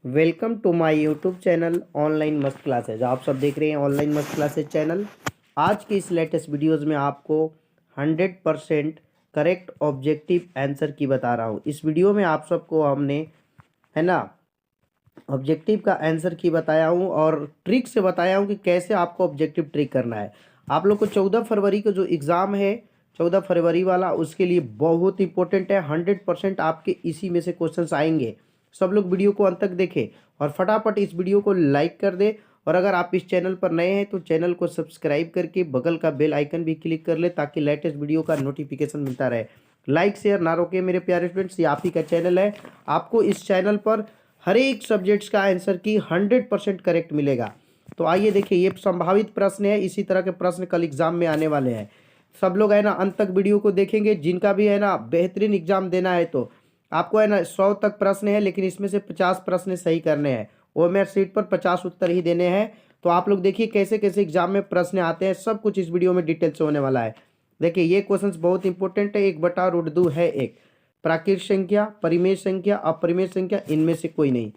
Welcome to my YouTube channel online मस्त classes. आप सब देख रहे हैं ऑनलाइन मस्त क्लासेज चैनल। आज की इस लेटेस्ट वीडियोस में आपको 100% करेक्ट ऑब्जेक्टिव आंसर की बता रहा हूँ। इस वीडियो में आप सबको हमने है ना ऑब्जेक्टिव का आंसर की बताया हूँ और ट्रिक से बताया हूँ कि कैसे आपको ऑब्जेक्टिव ट्रिक करना है। आप लोग को 14 फरवरी को जो एग्ज़ाम है 14 फरवरी वाला, उसके लिए बहुत इंपॉर्टेंट है। 100% आपके इसी में से क्वेश्चंस आएंगे। सब लोग वीडियो को अंत तक देखें और फटाफट इस वीडियो को लाइक कर दे। और अगर आप इस चैनल पर नए हैं तो चैनल को सब्सक्राइब करके बगल का बेल आइकन भी क्लिक कर ले ताकि लेटेस्ट वीडियो का नोटिफिकेशन मिलता रहे। लाइक शेयर ना रोके मेरे प्यारे स्टूडेंट्स, ये आप ही का चैनल है। आपको इस चैनल पर हर एक सब्जेक्ट्स का आंसर की 100% करेक्ट मिलेगा। तो आइए देखिए, ये संभावित प्रश्न है। इसी तरह के प्रश्न कल एग्जाम में आने वाले हैं। सब लोग है ना अंत तक वीडियो को देखेंगे। जिनका भी है ना बेहतरीन एग्जाम देना है तो आपको है ना 100 तक प्रश्न है, लेकिन इसमें से 50 प्रश्न सही करने हैं। ओएमआर सीट पर 50 उत्तर ही देने हैं। तो आप लोग देखिए कैसे कैसे एग्जाम में प्रश्न आते हैं, सब कुछ इस वीडियो में डिटेल से होने वाला है। देखिए ये क्वेश्चंस बहुत इंपॉर्टेंट है। 1/√2 है एक प्राकृत संख्या, परिमेय संख्या, अपरिमेय संख्या, इनमें से कोई नहीं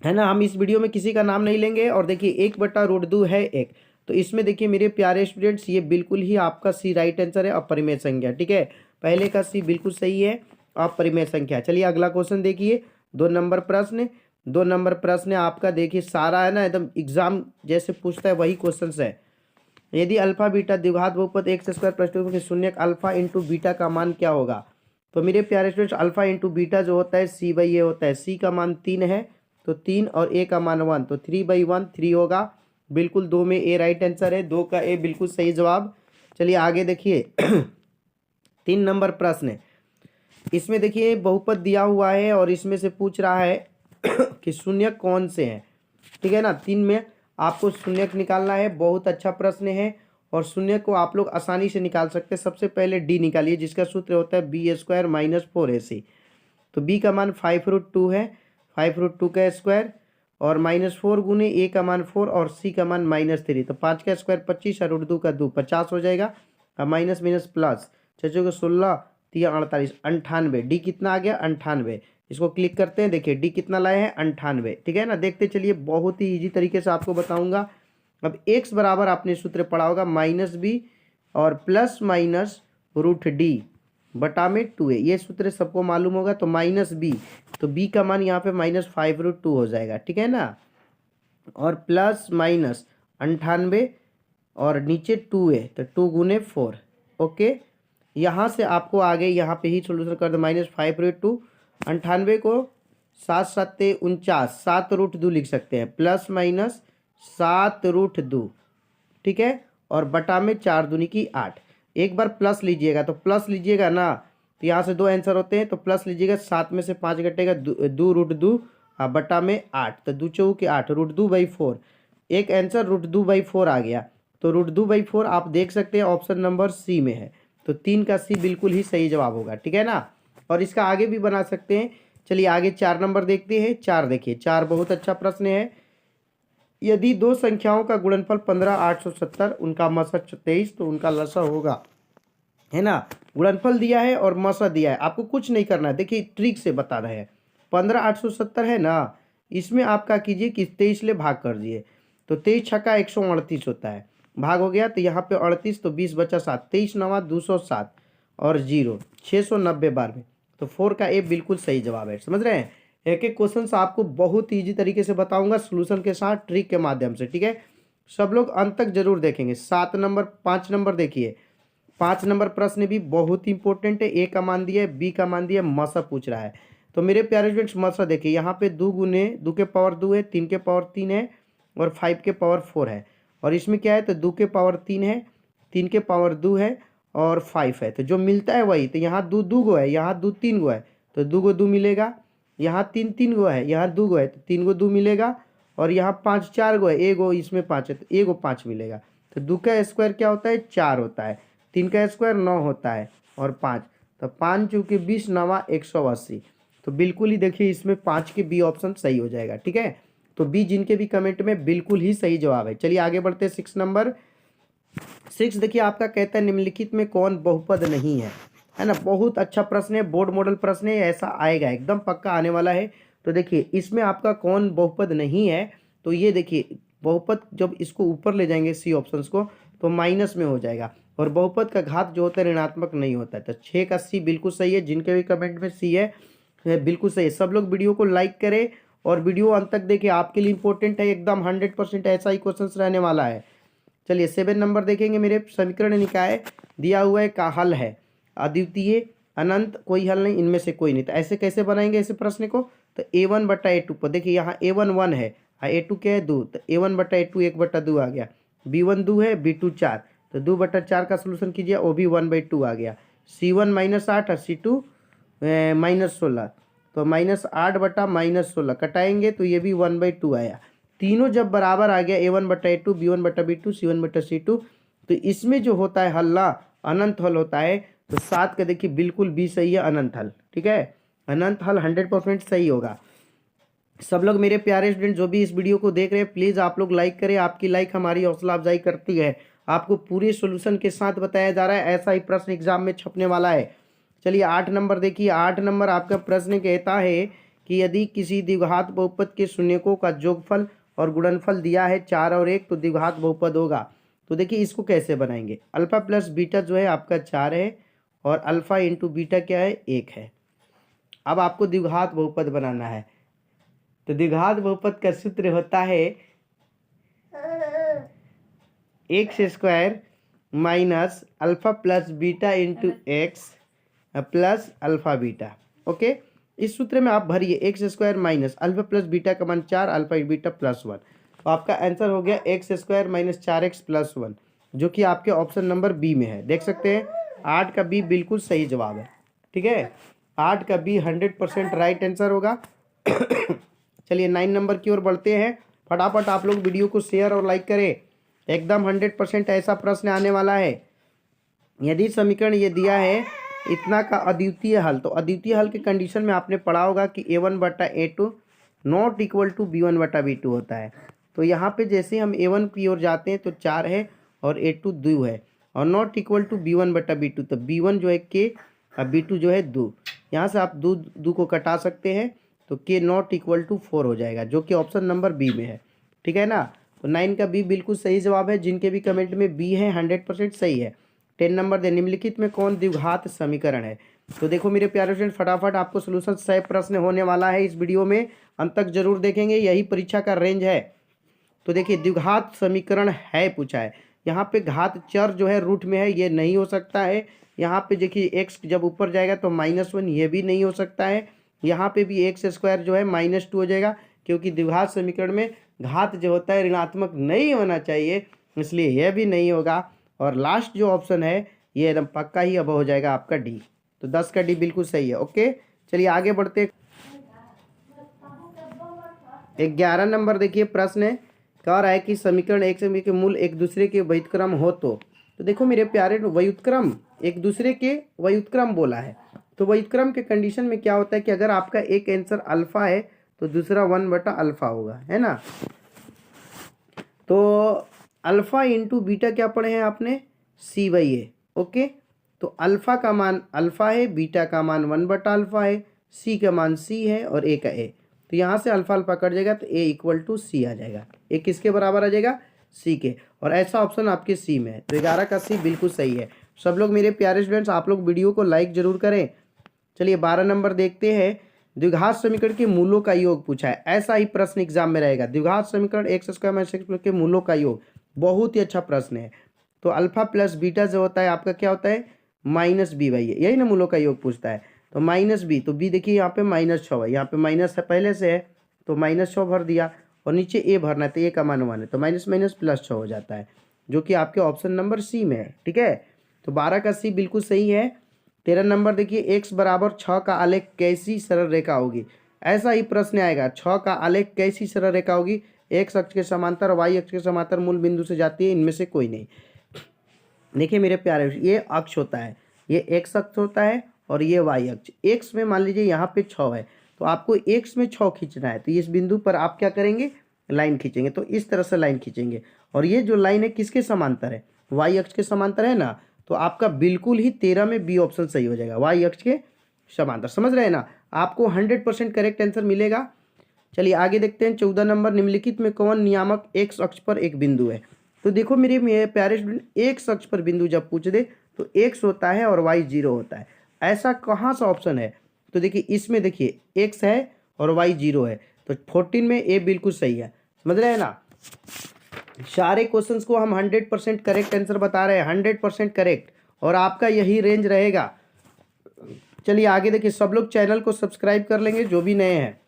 है ना। हम इस वीडियो में किसी का नाम नहीं लेंगे। और देखिए 1/√2 है एक, तो इसमें देखिए मेरे प्यारे स्टूडेंट्स, ये बिल्कुल ही आपका सी राइट आंसर है, अपरिमेय संख्या। ठीक है, पहले का सी बिल्कुल सही है, अपरिमेय संख्या। चलिए अगला क्वेश्चन देखिए। 2 नंबर प्रश्न। 2 नंबर प्रश्न आपका देखिए सारा है ना एकदम एग्जाम जैसे पूछता है वही क्वेश्चन है। यदि अल्फा बीटा द्विघात बहुपद एक्स स्क्वायर प्लस 2 शून्य अल्फा इंटू बीटा का मान क्या होगा। तो मेरे प्यारे स्टूडेंट्स, अल्फा इंटू बीटा जो होता है C/A होता है। सी का मान 3 है तो 3 और ए का मान 1, तो 3/1 3 होगा। बिल्कुल 2 में ए राइट आंसर है, 2 का ए बिल्कुल सही जवाब। चलिए आगे देखिए 3 नंबर प्रश्न है। इसमें देखिए बहुपद दिया हुआ है और इसमें से पूछ रहा है कि शून्य कौन से हैं। ठीक है ना, 3 में आपको शून्य निकालना है। बहुत अच्छा प्रश्न है और शून्य को आप लोग आसानी से निकाल सकते हैं। सबसे पहले डी निकालिए, जिसका सूत्र होता है B² - 4AC। तो बी का मान 5√2 है, 5√2 का स्क्वायर और -4 गुने ए का मान 4 और सी का मान -3। तो 5 का स्क्वायर 25 और √2 का 2 50 हो जाएगा। अब माइनस माइनस प्लस 6 को 16 3 48 98। डी कितना आ गया 98। इसको क्लिक करते हैं, देखिए डी कितना लाए हैं 98। ठीक है ना, देखते चलिए बहुत ही ईजी तरीके से आपको बताऊंगा। अब एक्स बराबर आपने सूत्र पढ़ा होगा -b और +- बटा में 2a, ये सूत्र सबको मालूम होगा। तो -b, तो b का मान यहाँ पे -5√2 हो जाएगा। ठीक है ना, और +- 98 और नीचे 2a, तो 2 गुने 4। ओके, यहाँ से आपको आगे यहाँ पे ही सोल्यूशन कर दो। -5√2, 98 को 7 7 49, 7√2 लिख सकते हैं, +- 7√2। ठीक है, और बटा में 4 दूनी की 8। एक बार प्लस लीजिएगा, तो प्लस लीजिएगा ना तो यहाँ से 2 आंसर होते हैं, तो प्लस लीजिएगा। 7 में से 5 घटेगा, 2√2 बटा में 8, तो 2 चौके के 8, √2/4। एक आंसर √2/4 आ गया। तो √2/4 आप देख सकते हैं ऑप्शन नंबर सी में है। तो 3 का सी बिल्कुल ही सही जवाब होगा। ठीक है ना, और इसका आगे भी बना सकते हैं। चलिए आगे 4 नंबर देखते हैं। 4 देखिए, 4 बहुत अच्छा प्रश्न है। यदि दो संख्याओं का गुणनफल 15 870, उनका मसा 23, तो उनका लसा होगा। है ना, गुणनफल दिया है और मसा दिया है, आपको कुछ नहीं करना है। देखिए ट्रिक से बता रहे हैं। 15 870 है ना, इसमें आप क्या कीजिए कि 23 ले भाग कर दिए, तो 23 छक्का 138 होता है। भाग हो गया तो यहाँ पे 38, तो 20 बचा 7, 23 9 207 और 0 690 बार में। तो 4 का ए बिल्कुल सही जवाब है। समझ रहे हैं, एक एक क्वेश्चन आपको बहुत ईजी तरीके से बताऊंगा सोल्यूशन के साथ, ट्रिक के माध्यम से। ठीक है, सब लोग अंत तक जरूर देखेंगे। 7 नंबर 5 नंबर देखिए। 5 नंबर प्रश्न भी बहुत इंपॉर्टेंट है। ए का मान दिया है, बी का मान दिया है, मसा पूछ रहा है। तो मेरे प्यारे स्टूडेंट्स, मसा देखिए यहाँ पे 2 गुने 2 के पावर 2 है, 3 के पावर 3 है और 5 के पावर 4 है। और इसमें क्या है, तो 2 के पावर 3 है, 3 के पावर 2 है और 5 है। तो जो मिलता है वही, तो यहाँ 2 2 गो है, यहाँ 2 3 गो है, तो 2 गो 2 मिलेगा। यहाँ 3 3 गो है, यहाँ 2 गो है, तो 3 गो 2 मिलेगा। और यहाँ 5 4 गो है, एक गो इसमें 5 है, तो एक गो 5 मिलेगा। तो 2 का स्क्वायर क्या होता है 4 होता है, 3 का स्क्वायर 9 होता है और 5, तो 5 चूँकि 20 9 180। तो बिल्कुल ही देखिए इसमें 5 के बी ऑप्शन सही हो जाएगा। ठीक है, तो बी जिनके भी कमेंट में बिल्कुल ही सही जवाब है। चलिए आगे बढ़ते हैं। 6 नंबर। 6 देखिए आपका कहता है निम्नलिखित में कौन बहुपद नहीं है। है ना, बहुत अच्छा प्रश्न है, बोर्ड मॉडल प्रश्न है, ऐसा आएगा एकदम पक्का आने वाला है। तो देखिए इसमें आपका कौन बहुपद नहीं है, तो ये देखिए बहुपद जब इसको ऊपर ले जाएंगे सी ऑप्शंस को तो माइनस में हो जाएगा, और बहुपद का घात जो होता है ऋणात्मक नहीं होता है। तो 6 का सी बिल्कुल सही है, जिनके भी कमेंट में सी है बिल्कुल सही है। सब लोग वीडियो को लाइक करें और वीडियो अंत तक देखिए, आपके लिए इंपॉर्टेंट है एकदम 100% ऐसा ही क्वेश्चन रहने वाला है। चलिए 7 नंबर देखेंगे। मेरे समीकरण निकाय दिया हुआ है का हल है अद्वितीय अनंत, कोई हल नहीं, इनमें से कोई नहीं। तो ऐसे कैसे बनाएंगे ऐसे प्रश्न को, तो A1 बटा A2 पर देखिए यहाँ A1 1 है, A2 क्या है 2, तो A1 बटा A2 1/2 आ गया, B1 2 है, B2 4, तो 2/4 का सोल्यूशन कीजिए, वो भी 1/2 आ गया। C1 -8 और C2 -16, तो -8/-16 कटाएंगे तो ये भी 1/2 आया। तीनों जब बराबर आ गया A1 बटा A2, B1 बटा B2, C1 बटा C2, तो इसमें जो होता है हल ना अनंत हल होता है। तो 7 का देखिए बिल्कुल भी सही है अनंत हल, ठीक है, अनंत हल 100% सही होगा। सब लोग मेरे प्यारे स्टूडेंट जो भी इस वीडियो को देख रहे हैं प्लीज़ आप लोग लाइक करें, आपकी लाइक हमारी हौसला अफजाई करती है। आपको पूरे सॉल्यूशन के साथ बताया जा रहा है, ऐसा ही प्रश्न एग्जाम में छपने वाला है। चलिए 8 नंबर देखिए। 8 नंबर आपका प्रश्न कहता है कि यदि किसी द्विघात बहुपद के शून्यकों का जोगफल और गुणनफल दिया है 4 और 1 तो द्विघात बहुपद होगा। तो देखिए इसको कैसे बनाएंगे, अल्फा प्लस बीटा जो है आपका 4 है और अल्फा इंटू बीटा क्या है 1 है। अब आपको द्विघात बहुपद बनाना है, तो द्विघात बहुपद का सूत्र होता है x² minus alpha plus beta into x plus alpha beta. Okay, इस सूत्र में आप भरिए x² minus alpha plus beta का मान 4, अल्फा बीटा +1, तो आपका आंसर हो गया x² माइनस 4x + 1, जो कि आपके ऑप्शन नंबर बी में है। देख सकते हैं 8 का बी बिल्कुल सही जवाब है, ठीक है, 8 का बी 100% राइट आंसर होगा। चलिए 9 नंबर की ओर बढ़ते हैं। फटाफट आप लोग वीडियो को शेयर और लाइक करें, एकदम 100% ऐसा प्रश्न आने वाला है। यदि समीकरण ये दिया है इतना का अद्वितीय हल, तो अद्वितीय हल के कंडीशन में आपने पढ़ा होगा कि A1 बटा A2 not equal to B1 बटा B2 होता है। तो यहाँ पे जैसे हम A1 की ओर जाते हैं तो 4 है और A2 2 है, और नॉट इक्वल टू B1 बटा B2, तो B1 जो है K और B2 जो है 2, यहाँ से आप 2 को कटा सकते हैं, तो K नॉट इक्वल टू 4 हो जाएगा, जो कि ऑप्शन नंबर बी में है, ठीक है ना। तो 9 का बी बिल्कुल सही जवाब है, जिनके भी कमेंट में बी है 100% सही है। 10 नंबर दे, निम्नलिखित में कौन द्विघात समीकरण है। तो देखो मेरे प्यारे फ्रेंड फटाफट आपको सोल्यूशन 100 प्रश्न होने वाला है इस वीडियो में, अंत तक जरूर देखेंगे, यही परीक्षा का रेंज है। तो देखिए द्विघात समीकरण है पूछा है, यहाँ पे घात चर जो है रूट में है, ये नहीं हो सकता है। यहाँ पे देखिए एक्स जब ऊपर जाएगा तो -1, ये भी नहीं हो सकता है। यहाँ पे भी x² जो है -2 हो जाएगा, क्योंकि द्विघात समीकरण में घात जो होता है ऋणात्मक नहीं होना चाहिए, इसलिए यह भी नहीं होगा। और लास्ट जो ऑप्शन है ये एकदम पक्का ही अब हो जाएगा आपका डी, तो 10 का डी बिल्कुल सही है। ओके चलिए आगे बढ़ते। 11 नंबर देखिए प्रश्न है, कह रहा है कि समीकरण एक समीकरण के मूल एक दूसरे के व्युत्क्रम हो तो देखो मेरे प्यारे व्युत्क्रम एक दूसरे के व्युत्क्रम बोला है, तो व्युत्क्रम के कंडीशन में क्या होता है कि अगर आपका एक आंसर अल्फा है तो दूसरा 1 बटा अल्फा होगा, है ना। तो अल्फा इंटू बीटा क्या पढ़े हैं आपने, C/A। ओके, तो अल्फा का मान अल्फा है, बीटा का मान 1 बटा अल्फा है, C का मान C है और A का A, तो यहाँ से अल्फा अल्फा कट जाएगा तो A इक्वल टू C आ जाएगा। A किसके बराबर आ जाएगा, C के, और ऐसा ऑप्शन आपके C में है, तो 11 का C बिल्कुल सही है। सब लोग मेरे प्यारे स्टूडेंट्स आप लोग वीडियो को लाइक जरूर करें। चलिए 12 नंबर देखते हैं। द्विघात समीकरण के मूलों का योग पूछा है, ऐसा ही प्रश्न एग्जाम में रहेगा। द्विघात समीकरण x² के मूलों का योग, बहुत ही अच्छा प्रश्न है। तो अल्फा प्लस बीटा जो होता है आपका क्या होता है -b/a, यही ना मूलों का योग पूछता है। तो -b, तो b देखिए यहाँ पे -6 है, यहाँ पे माइनस है पहले से है तो -6 भर दिया, और नीचे a भरना है तो a का मान 1 है, तो माइनस माइनस +6 हो जाता है, जो कि आपके ऑप्शन नंबर सी में है, ठीक है। तो 12 का सी बिल्कुल सही है। 13 नंबर देखिए, x बराबर 6 का आलेख कैसी सरल रेखा होगी, ऐसा ही प्रश्न आएगा। 6 का आलेख कैसी सरल रेखा होगी, x अक्ष के समांतर y अक्ष के समांतर मूल बिंदु से जाती है, इनमें से कोई नहीं। देखिए मेरे प्यारे, ये अक्ष होता है, ये x अक्ष होता है और ये y अक्ष। x में मान लीजिए यहाँ पे 6 है, तो आपको x में 6 खींचना है, तो इस बिंदु पर आप क्या करेंगे, लाइन खींचेंगे, तो इस तरह से लाइन खींचेंगे, और ये जो लाइन है किसके समांतर है, y अक्ष के समांतर है ना, तो आपका बिल्कुल ही 13 में बी ऑप्शन सही हो जाएगा, y अक्ष के समांतर, समझ रहे हैं ना। आपको 100% करेक्ट आंसर मिलेगा। चलिए आगे देखते हैं। 14 नंबर, निम्नलिखित में कौन नियामक एक्स अक्ष पर एक बिंदु है। तो देखो मेरे प्यारे स्टूडेंट, एक्स अक्ष पर बिंदु जब पूछ दे तो एक्स होता है और वाई 0 होता है। ऐसा कहाँ सा ऑप्शन है? तो देखिए इसमें देखिए एक्स है और वाई 0 है, तो 14 में ए बिल्कुल सही है। समझ रहे हैं ना? सारे क्वेश्चंस को हम 100% करेक्ट आंसर बता रहे हैं, 100% करेक्ट, और आपका यही रेंज रहेगा। चलिए आगे देखिए, सब लोग चैनल को सब्सक्राइब कर लेंगे जो भी नए हैं।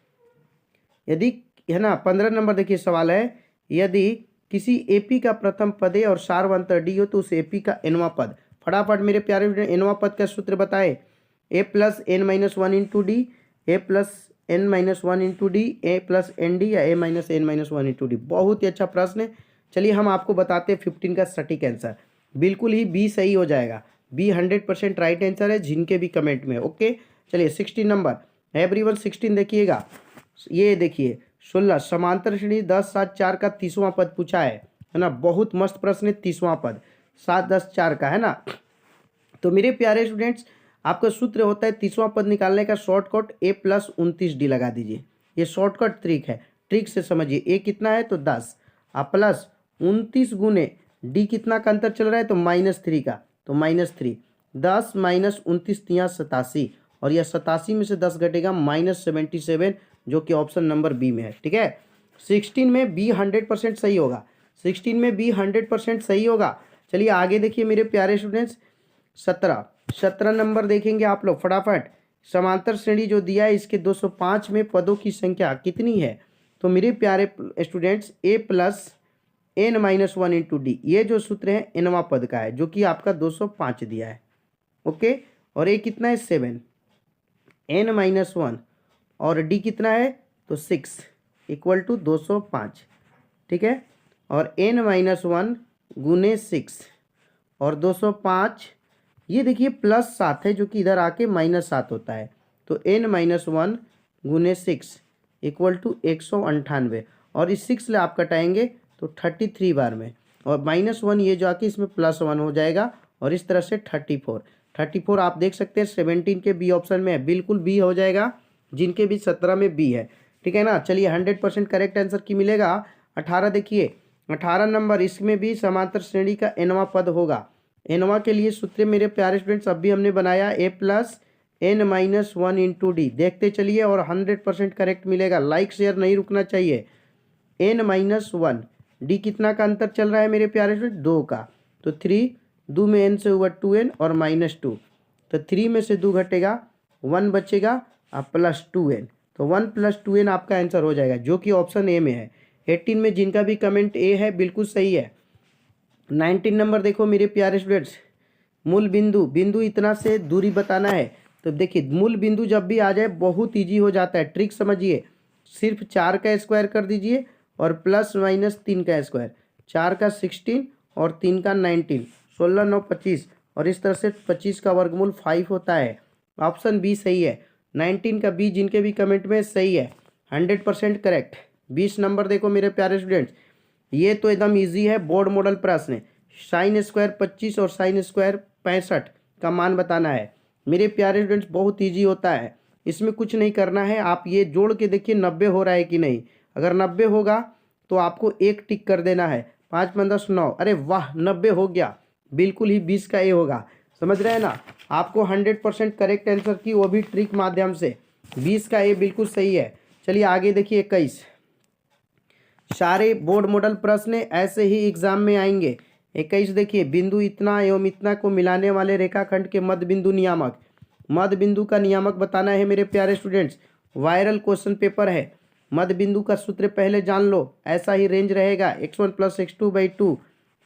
यदि, है ना, 15 नंबर देखिए सवाल है, यदि किसी एपी का प्रथम पद ए और सार्वंतर डी हो तो उस एपी का एनवा पद। फटाफट मेरे प्यारे एनवा पद का सूत्र बताए। A plus n minus one into d, a plus n minus one into d, a plus n d, या a minus n minus one into d. बहुत ही अच्छा प्रश्न है। चलिए हम आपको बताते हैं 15 का सटीक आंसर। बिल्कुल ही बी सही हो जाएगा। बी 100% राइट आंसर है, जिनके भी कमेंट में। ओके चलिए 16 नंबर, एवरीवन 16 देखिएगा। ये देखिए 16, समांतर श्रेणी 10 7 4 का 30वां पद पूछा है ना। बहुत मस्त प्रश्न है। 30वां पद 7 10 4 का, है ना। तो मेरे प्यारे स्टूडेंट्स, आपका सूत्र होता है 30वां पद निकालने का शॉर्टकट ए प्लस 29 डी लगा दीजिए। ये शॉर्टकट ट्रिक है, ट्रिक से समझिए। ए कितना है तो 10, आप प्लस 29 गुने डी कितना का अंतर चल रहा है तो -3 का, तो -3, 10 माइनस 29 तिया 87, और यह 87 में से 10 घटेगा -77, जो कि ऑप्शन नंबर बी में है। ठीक है, 16 में बी 100% सही होगा। 16 में बी 100% सही होगा। चलिए आगे देखिए मेरे प्यारे स्टूडेंट्स, 17 नंबर देखेंगे आप लोग फटाफट। समांतर श्रेणी जो दिया है, इसके 205 में पदों की संख्या कितनी है? तो मेरे प्यारे students, a plus n minus one into d, ये जो सूत्र है एनवा पद का है, जो कि आपका 205 दिया है। ओके, और ए कितना है 7, एन माइनस वन, और डी कितना है तो 6 इक्वल टू 205। ठीक है, और एन माइनस वन गुने 6 और 205, ये देखिए +7 है, जो कि इधर आके -7 होता है। तो एन माइनस वन गुने 6 इक्वल टू 198, और इस 6 ले आप कटाएंगे तो 33 बार में, और -1 ये जो आके इसमें +1 हो जाएगा, और इस तरह से 34 आप देख सकते हैं 17 के बी ऑप्शन में है। बिल्कुल बी हो जाएगा, जिनके भी 17 में बी है। ठीक है ना। चलिए 100% करेक्ट आंसर की मिलेगा 18। देखिए 18 नंबर, इसमें भी समांतर श्रेणी का एनवा पद होगा। एनवा के लिए सूत्र मेरे प्यारे स्टूडेंट्स अभी हमने बनाया, a plus n minus one into d. देखते चलिए और 100% करेक्ट मिलेगा। लाइक शेयर नहीं रुकना चाहिए। एन माइनस वन, डी कितना का अंतर चल रहा है मेरे प्यारे स्टूडेंट? 2 का, तो 3, 2 में एन से हुआ 2n और -2, तो 3 में से 2 घटेगा, 1 बचेगा और +2n, तो 1 + 2n आपका आंसर हो जाएगा, जो कि ऑप्शन ए में है। 18 में जिनका भी कमेंट ए है बिल्कुल सही है। 19 नंबर देखो मेरे प्यारे स्टूडेंट्स, मूल बिंदु इतना से दूरी बताना है। तो देखिए मूल बिंदु जब भी आ जाए बहुत ईजी हो जाता है। ट्रिक समझिए, सिर्फ 4 का स्क्वायर कर दीजिए और +-3 का स्क्वायर, 4 का 16 और 3 का 19, 16 9 25, और इस तरह से 25 का वर्गमूल 5 होता है। ऑप्शन बी सही है। 19 का बी जिनके भी कमेंट में सही है, 100% करेक्ट। 20 नंबर देखो मेरे प्यारे स्टूडेंट्स, ये तो एकदम इजी है, बोर्ड मॉडल प्रश्न है। साइन स्क्वायर 25 और साइन स्क्वायर 65 का मान बताना है। मेरे प्यारे स्टूडेंट्स बहुत इजी होता है, इसमें कुछ नहीं करना है। आप ये जोड़ के देखिए 90 हो रहा है कि नहीं। अगर 90 होगा तो आपको 1 टिक कर देना है। 5 × 10 9, अरे वाह 90 हो गया, बिल्कुल ही 20 का ए होगा। समझ रहे हैं ना। आपको 100% करेक्ट आंसर की, वो भी ट्रिक माध्यम से। 20 का ए बिल्कुल सही है। चलिए आगे देखिए 21। सारे बोर्ड मॉडल प्रश्न ऐसे ही एग्जाम में आएंगे। 21 देखिए, बिंदु इतना एवं इतना को मिलाने वाले रेखाखंड के मध्य बिंदु नियामक। मध्य बिंदु का नियामक बताना है मेरे प्यारे स्टूडेंट्स। वायरल क्वेश्चन पेपर है। मध्य बिंदु का सूत्र पहले जान लो। ऐसा ही रेंज रहेगा, x1 + x2/2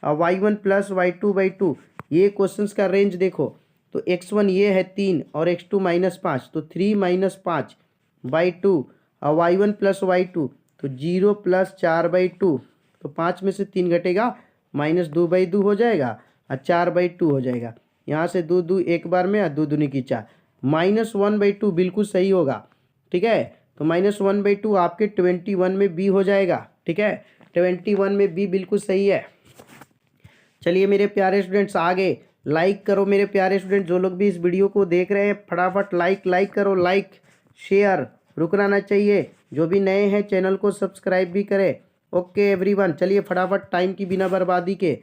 और y1 + y2/2। ये क्वेश्चंस का रेंज देखो, तो x1 ये है 3 और x2 -5, तो 3 - 5/2, और y1 + y2 तो 0 + 4/2, तो 5 में से 3 घटेगा, -2/2 हो जाएगा और 4/2 हो जाएगा। यहाँ से 2 2 एक बार में, और 2 दूनी की 4, -1/2 बिल्कुल सही होगा। ठीक है, तो -1/2 आपके 21 में बी हो जाएगा। ठीक है, 21 में बी बिल्कुल सही है। चलिए मेरे प्यारे स्टूडेंट्स आगे लाइक करो। मेरे प्यारे स्टूडेंट जो लोग भी इस वीडियो को देख रहे हैं फटाफट लाइक करो, लाइक शेयर, रुकना ना चाहिए। जो भी नए हैं चैनल को सब्सक्राइब भी करें। ओके एवरीवन, चलिए फटाफट टाइम की बिना बर्बादी के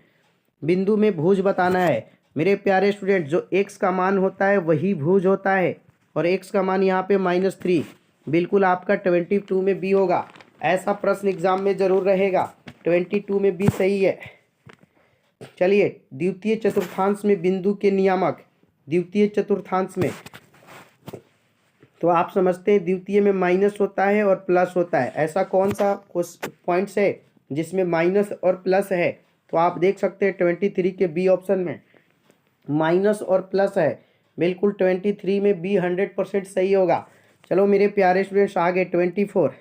बिंदु में भुज बताना है। मेरे प्यारे स्टूडेंट, जो x का मान होता है वही भुज होता है, और x का मान यहाँ पे -3, बिल्कुल आपका 22 में बी होगा। ऐसा प्रश्न एग्जाम में जरूर रहेगा। 22 में बी सही है। चलिए, द्वितीय चतुर्थांश में बिंदु के नियामक। द्वितीय चतुर्थांश में तो आप समझते हैं द्वितीय में माइनस होता है और प्लस होता है। ऐसा कौन सा पॉइंट्स है जिसमें माइनस और प्लस है? तो आप देख सकते हैं 23 के बी ऑप्शन में माइनस और प्लस है। बिल्कुल 23 में बी 100% सही होगा। चलो मेरे प्यारे स्टूडेंट्स, आगे 24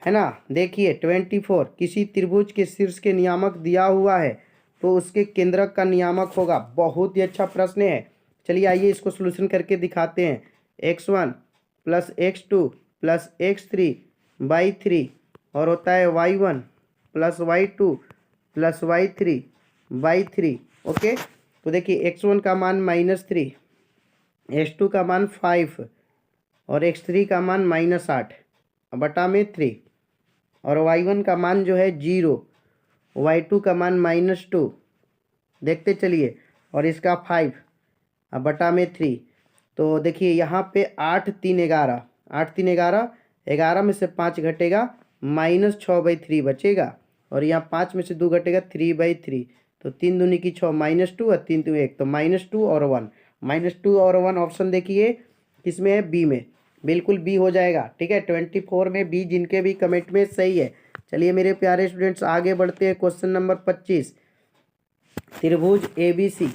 है ना। देखिए 24, किसी त्रिभुज के शीर्ष के नियामक दिया हुआ है तो उसके केंद्रक का नियामक होगा। बहुत ही अच्छा प्रश्न है। चलिए आइए इसको सोल्यूशन करके दिखाते हैं। x1 plus x2 plus x3/3 और होता है y1 plus y2 plus y3/3। Okay, तो देखिए x1 का मान -3, x2 का मान 5 और x3 का मान -8 बटा में 3, और y1 का मान जो है 0, y2 का मान -2, देखते चलिए, और इसका 5 बटा में 3। तो देखिए यहाँ पे 8 3 11, 8 3 11, 11 में से 5 घटेगा, -6/3 बचेगा, और यहाँ 5 में से 2 घटेगा, 3/3। तो 3 दूनी की 6, -2 और 3 दूनी 1, तो -2 और 1, -2 और 1 ऑप्शन देखिए किसमें है? बी में। बिल्कुल बी हो जाएगा। ठीक है, 24 में बी, जिनके भी कमेंट में सही है। चलिए मेरे प्यारे स्टूडेंट्स, आगे बढ़ते हैं। क्वेश्चन नंबर 25, त्रिभुज ABC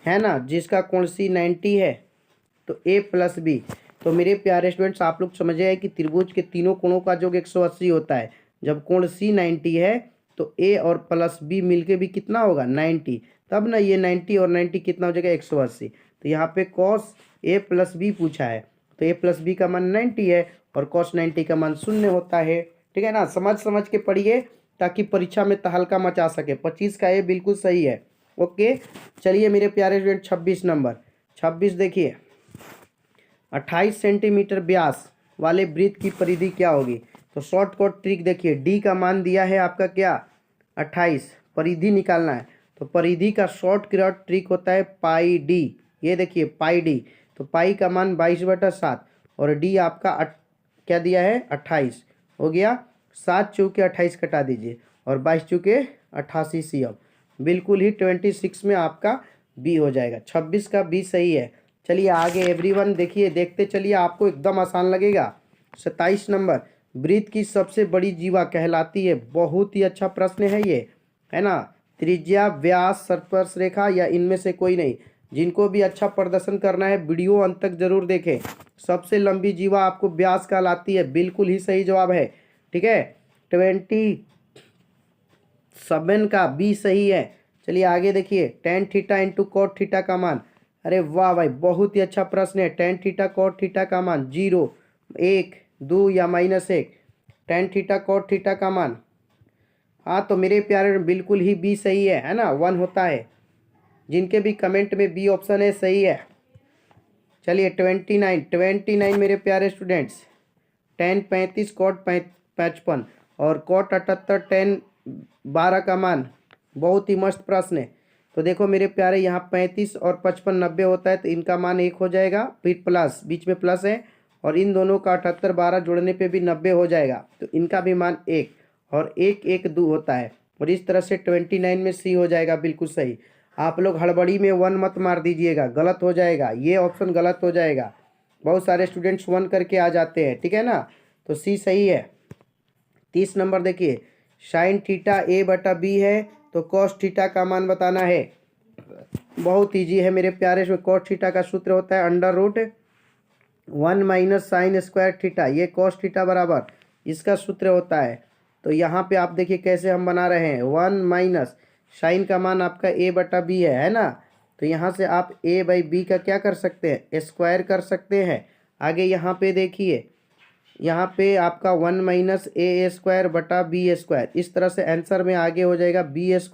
है ना, जिसका कोण C 90 है, तो A प्लस B। तो मेरे प्यारे स्टूडेंट्स, आप लोग समझ आए कि त्रिभुज के तीनों कोणों का योग 180 होता है। जब कोण C 90 है तो A और प्लस B मिलके भी कितना होगा? 90। तब ना ये 90 और 90 कितना हो जाएगा? 180। तो यहाँ पे cos A प्लस B पूछा है, तो A प्लस B का मान 90 है और cos 90 का मान 0 होता है। ठीक है ना, समझ समझ के पढ़िए ताकि परीक्षा में तहलका मचा सके। 25 का ये बिल्कुल सही है। ओके, चलिए मेरे प्यारे स्टूडेंट, 26 नंबर। 26 देखिए, 28 सेंटीमीटर व्यास वाले वृत्त की परिधि क्या होगी? तो शॉर्टकट ट्रिक देखिए, डी का मान दिया है आपका क्या? 28, परिधि निकालना है। तो परिधि का शॉर्टकट ट्रिक होता है पाई डी। ये देखिए पाई डी, तो पाई का मान 22/7 और डी आपका क्या दिया है? 28 हो गया। 7 चौके 28 कटा दीजिए और 22 चौके 88 CM। बिल्कुल ही 26 में आपका बी हो जाएगा। 26 का बी सही है। चलिए आगे एवरीवन देखिए, देखते चलिए, आपको एकदम आसान लगेगा। 27 नंबर, वृत्त की सबसे बड़ी जीवा कहलाती है। बहुत ही अच्छा प्रश्न है ये, है ना। त्रिज्या, व्यास, स्पर्श रेखा या इनमें से कोई नहीं। जिनको भी अच्छा प्रदर्शन करना है वीडियो अंत तक जरूर देखें। सबसे लंबी जीवा आपको व्यास कहलाती है। बिल्कुल ही सही जवाब है। ठीक है, 27 का बी सही है। चलिए आगे देखिए, tan theta into cot theta का मान। अरे वाह भाई, बहुत ही अच्छा प्रश्न है। tan थीटा कॉट थीटा का मान 0, 1, 2 या -1। tan थीटा कॉट थीटा का मान, हाँ तो मेरे प्यारे बिल्कुल ही बी सही है ना, 1 होता है। जिनके भी कमेंट में बी ऑप्शन है सही है। चलिए 29 मेरे प्यारे स्टूडेंट्स, tan 35 कॉट 55 और कॉट 78 tan 12 का मान। बहुत ही मस्त प्रश्न है। तो देखो मेरे प्यारे, यहाँ 35 और 55 90 होता है, तो इनका मान 1 हो जाएगा, फिर प्लस, बीच में प्लस है, और इन दोनों का 78 12 जोड़ने पे भी 90 हो जाएगा, तो इनका भी मान 1 और 1 1 2 होता है। और इस तरह से 29 में सी हो जाएगा। बिल्कुल सही। आप लोग हड़बड़ी में 1 मत मार दीजिएगा, गलत हो जाएगा, ये ऑप्शन गलत हो जाएगा। बहुत सारे स्टूडेंट्स 1 करके आ जाते हैं, ठीक है ना। तो सी सही है। 30 नंबर देखिए, साइन थीटा A/B है तो कॉस थीटा का मान बताना है। बहुत ईजी है मेरे प्यारे। इसमें कॉस थीटा का सूत्र होता है √1 - साइन स्क्वायर थीटा। ये कॉस थीटा बराबर इसका सूत्र होता है। तो यहाँ पे आप देखिए कैसे हम बना रहे हैं। 1 - साइन का मान आपका A/B है ना। तो यहाँ से आप A/B का क्या कर सकते हैं? स्क्वायर कर सकते हैं। आगे यहाँ पे देखिए, यहाँ पे आपका 1 - A² / B²। इस तरह से आंसर में आगे हो जाएगा B² -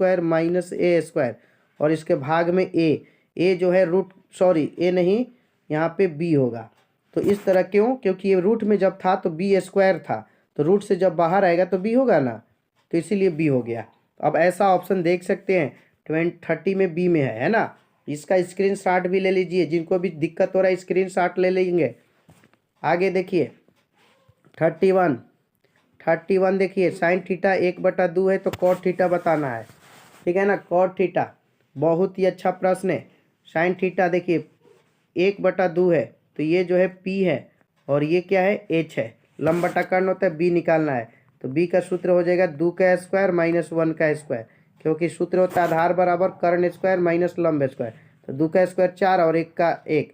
A², और इसके भाग में ए जो है ए नहीं, यहाँ पे बी होगा। तो इस तरह क्यों, क्योंकि ये रूट में जब था तो बी स्क्वायर था, तो रूट से जब बाहर आएगा तो बी होगा ना, तो इसीलिए बी हो गया। अब ऐसा ऑप्शन देख सकते हैं 30 में बी में है ना। इसका स्क्रीनशॉट भी ले लीजिए, जिनको भी दिक्कत हो रहा है स्क्रीनशॉट ले लेंगे। आगे देखिए 31 देखिए साइन थीटा 1/2 है, तो कॉट थीटा बताना है, ठीक है ना। कॉट थीटा बहुत ही अच्छा प्रश्न है। साइन थीटा देखिए 1/2 है, तो ये जो है पी है और ये क्या है एच है। लंब बटा कर्ण होता है, बी निकालना है, तो बी का सूत्र हो जाएगा 2 का स्क्वायर माइनस 1 का स्क्वायर, क्योंकि सूत्र होता है आधार बराबर कर्ण स्क्वायर माइनस लंब स्क्वायर। तो 2 का स्क्वायर 4 और 1 का 1,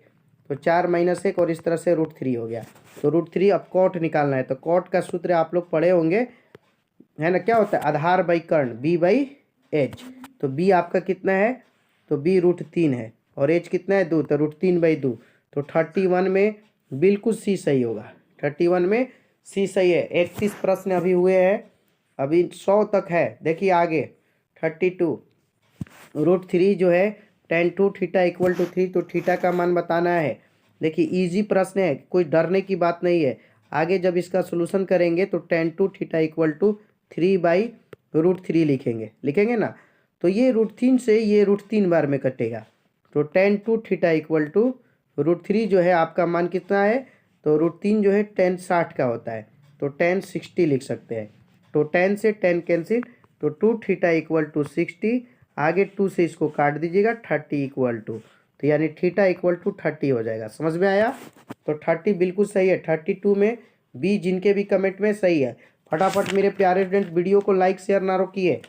तो 4 माइनस 1 और इस तरह से √3 हो गया। तो √3 अब कॉट निकालना है, तो कॉट का सूत्र आप लोग पढ़े होंगे, है ना। क्या होता है आधार बाई कर्ण, बी बाई एच। तो बी आपका कितना है, तो बी √3 है और एच कितना है 2, तो √3/2। तो 31 में बिल्कुल सी सही होगा, 31 में सी सही है। 31 प्रश्न अभी हुए हैं, अभी 100 तक है। देखिए आगे 32 √3 जो है tan 2 थीटा इक्वल टू 3, तो थीटा का मान बताना है। देखिए इजी प्रश्न है, कोई डरने की बात नहीं है। आगे जब इसका सोल्यूशन करेंगे तो tan 2 थीटा इक्वल टू 3/√3 लिखेंगे ना। तो ये √3 से ये √3 बार में कटेगा, तो tan 2 थीटा इक्वल टू √3 जो है आपका मान कितना है, तो √3 जो है tan 60 का होता है, तो tan 60 लिख सकते हैं। तो tan से tan कैंसिल, तो 2 थीटा इक्वल टू 60, आगे 2 से इसको काट दीजिएगा 30 इक्वल टू, तो यानी थीटा इक्वल टू 30 हो जाएगा। समझ में आया, तो 30 बिल्कुल सही है। 32 में बी जिनके भी कमेंट में सही है, फटाफट मेरे प्यारे फ्रेंड्स वीडियो को लाइक शेयर ना रोकिए।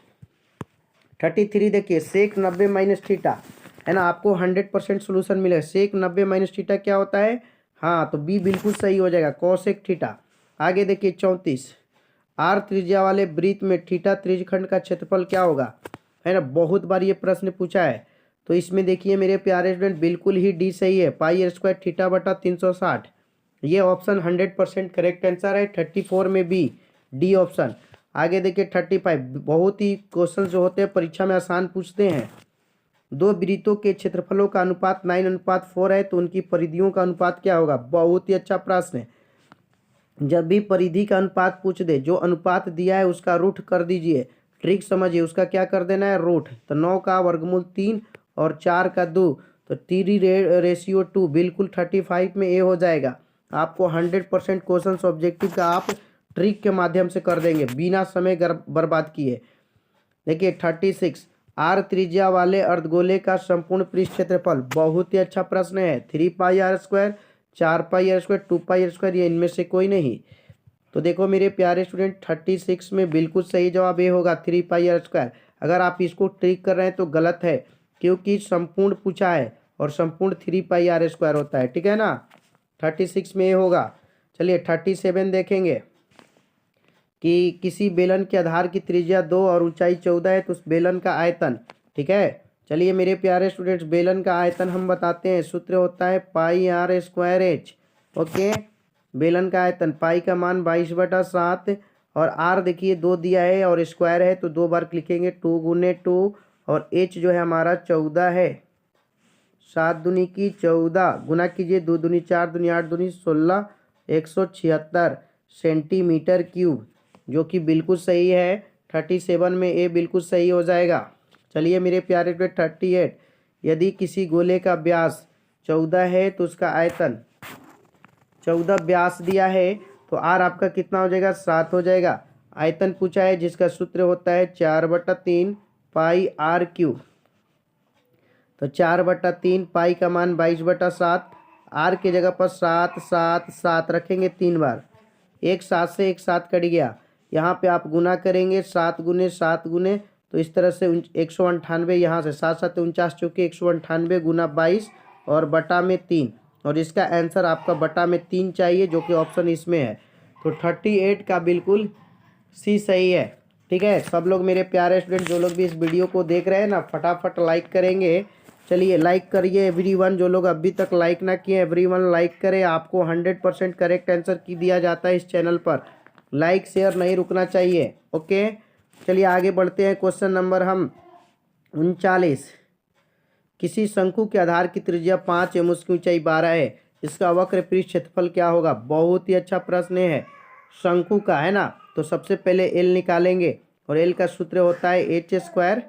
33 देखिए सेक 90 माइनस थीटा, है ना, आपको 100% सोल्यूशन मिलेगा। सेक 90 माइनस थीटा क्या होता है, हाँ, तो बी बिल्कुल सही हो जाएगा, कोसेक थीटा। आगे देखिए 34 आर त्रिज्या वाले वृत्त में थीटा त्रिज्यखंड का क्षेत्रफल क्या होगा, है ना। बहुत बार ये प्रश्न पूछा है, तो इसमें देखिए मेरे प्यारे स्टूडेंट बिल्कुल ही डी सही है, πr² थीटा बटा 360। ये ऑप्शन 100% करेक्ट आंसर है। 34 में बी, डी ऑप्शन। आगे देखिए 35 बहुत ही क्वेश्चन जो होते हैं परीक्षा में आसान पूछते हैं। दो वृत्तों के क्षेत्रफलों का अनुपात 9:4 है, तो उनकी परिधियों का अनुपात क्या होगा। बहुत ही अच्छा प्रश्न है। जब भी परिधि का अनुपात पूछ दे, जो अनुपात दिया है उसका रूट कर दीजिए। ट्रिक समझिए, उसका क्या कर देना है रूट। तो 9 का वर्गमूल 3 और 4 का 2, तो 3:2 बिल्कुल 35 में ए हो जाएगा। आपको 100% क्वेश्चन ऑब्जेक्टिव का आप ट्रिक के माध्यम से कर देंगे बिना समय बर्बाद किए। देखिए 36 आर त्रिज्या वाले अर्धगोले का संपूर्ण पृष्ठ क्षेत्रफल, बहुत ही अच्छा प्रश्न है। 3πr², 4πr², 2πr², ये इनमें से कोई नहीं। तो देखो मेरे प्यारे स्टूडेंट 36 में बिल्कुल सही जवाब ये होगा 3πr²। अगर आप इसको ट्रिक कर रहे हैं तो गलत है, क्योंकि संपूर्ण पूछा है और संपूर्ण 3πr² होता है, ठीक है ना। 36 में ये होगा। चलिए 37 देखेंगे कि किसी बेलन के आधार की त्रिज्या 2 और ऊंचाई 14 है, तो उस बेलन का आयतन, ठीक है। चलिए मेरे प्यारे स्टूडेंट्स बेलन का आयतन हम बताते हैं, सूत्र होता है πr²h। ओके, बेलन का आयतन, पाई का मान 22/7 और आर देखिए 2 दिया है और स्क्वायर है, तो 2 बार लिखेंगे 2 × 2 और एच जो है हमारा 14 है। 7 दूनी की 14 गुना कीजिए, 2 दूनी 4 दूनी 8 दूनी 16, 176 सेंटीमीटर क्यूब, जो कि बिल्कुल सही है। 37 में ए बिल्कुल सही हो जाएगा। चलिए मेरे प्यारे पे 38 यदि किसी गोले का व्यास 14 है तो उसका आयतन 14 व्यास दिया है, तो आर आपका कितना हो जाएगा 7 हो जाएगा। आयतन पूछा है जिसका सूत्र होता है 4/3 πr³। तो 4/3 पाई का मान 22/7, आर की जगह पर 7 7 7 रखेंगे 3 बार, एक 7 से एक 7 कट गया। यहाँ पे आप गुना करेंगे 7 × 7 गुने, तो इस तरह से 198 यहाँ से 7 7 49 चौके 198 गुना 22 और बटा में 3, और इसका आंसर आपका बटा में 3 चाहिए, जो कि ऑप्शन इसमें है। तो 38 का बिल्कुल सी सही है, ठीक है। सब लोग मेरे प्यारे स्टूडेंट जो लोग भी इस वीडियो को देख रहे हैं ना, फटाफट लाइक करेंगे। चलिए लाइक करिए एवरीवन, जो लोग अभी तक लाइक ना किए एवरीवन लाइक करें। आपको 100% करेक्ट आंसर की दिया जाता है इस चैनल पर, लाइक शेयर नहीं रुकना चाहिए। ओके, चलिए आगे बढ़ते हैं। क्वेश्चन नंबर हम 39 किसी शंकु के आधार की त्रिज्या 5 एवं उसकी ऊंचाई 12 है, इसका वक्र पृष्ठ क्षेत्रफल क्या होगा? बहुत ही अच्छा प्रश्न है, शंकु का, है ना। तो सबसे पहले एल निकालेंगे और एल का सूत्र होता है H square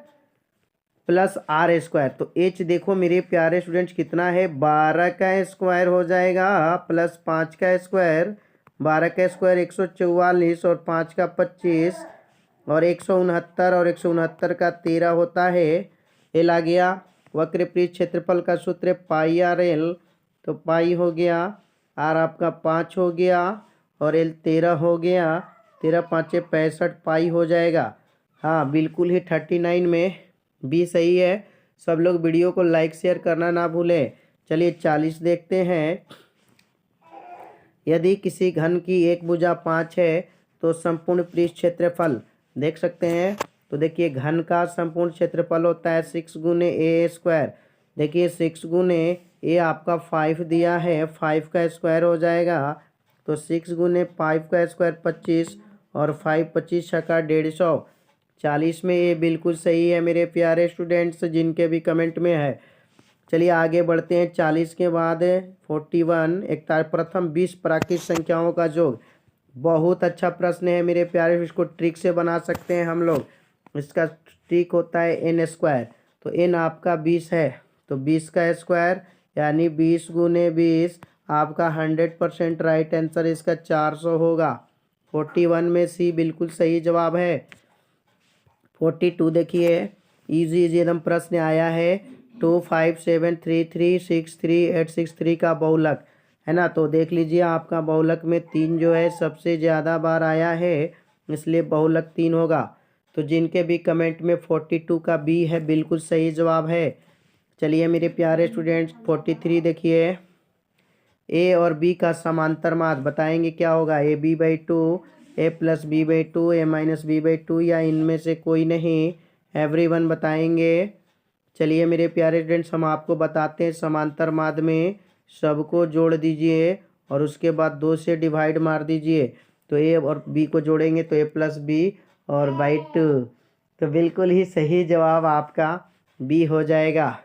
plus R square. तो एच देखो मेरे प्यारे स्टूडेंट्स कितना है, 12 का स्क्वायर हो जाएगा प्लस 5 का स्क्वायर। 12 का स्क्वायर 144 और 5 का 25 और 169 और 169 का 13 होता है। एल आ गया। वक्र पृष्ठ क्षेत्रफल का सूत्र पाई आर एल। तो पाई हो गया, आर आपका 5 हो गया और एल 13 हो गया। 13 5 65 पाई हो जाएगा। हाँ बिल्कुल ही 39 में बी सही है। सब लोग वीडियो को लाइक शेयर करना ना भूलें। चलिए 40 देखते हैं। यदि किसी घन की एक भुजा 5 है तो संपूर्ण पृष्ठ क्षेत्रफल देख सकते हैं। तो देखिए घन का संपूर्ण क्षेत्रफल होता है 6 गुने ए स्क्वायर। देखिए 6 गुने ए आपका 5 दिया है, 5 का स्क्वायर हो जाएगा। तो 6 गुने 5 का स्क्वायर 25 और 5 25 छक्का 150। 40 में ये बिल्कुल सही है मेरे प्यारे स्टूडेंट्स, जिनके भी कमेंट में है। चलिए आगे बढ़ते हैं। 40 के बाद 41 एक प्रथम 20 प्राकृत संख्याओं का योग। बहुत अच्छा प्रश्न है मेरे प्यारे, इसको ट्रिक से बना सकते हैं हम लोग। इसका ट्रिक होता है एन स्क्वायर। तो एन आपका 20 है, तो 20 का स्क्वायर यानी 20 गुने 20 आपका 100% राइट आंसर इसका 400 होगा। 41 में सी बिल्कुल सही जवाब है। 42 देखिए इजी इजी एकदम प्रश्न आया है। 2573363 का बहुलक, है ना। तो देख लीजिए आपका बहुलक में 3 जो है सबसे ज़्यादा बार आया है, इसलिए बहुलक 3 होगा। तो जिनके भी कमेंट में 42 का बी है बिल्कुल सही जवाब है। चलिए मेरे प्यारे स्टूडेंट्स 43 देखिए। ए और बी का समांतर माध्य बताएंगे क्या होगा? A B by two, A plus B by two, A minus B by two, या इनमें से कोई नहीं, एवरीवन बताएंगे। चलिए मेरे प्यारे स्टूडेंट्स हम आपको बताते हैं समांतर माध्य में सबको जोड़ दीजिए और उसके बाद 2 से डिवाइड मार दीजिए। तो ए और बी को जोड़ेंगे तो ए प्लस बी और बाई टू। तो बिल्कुल ही सही जवाब आपका बी हो जाएगा।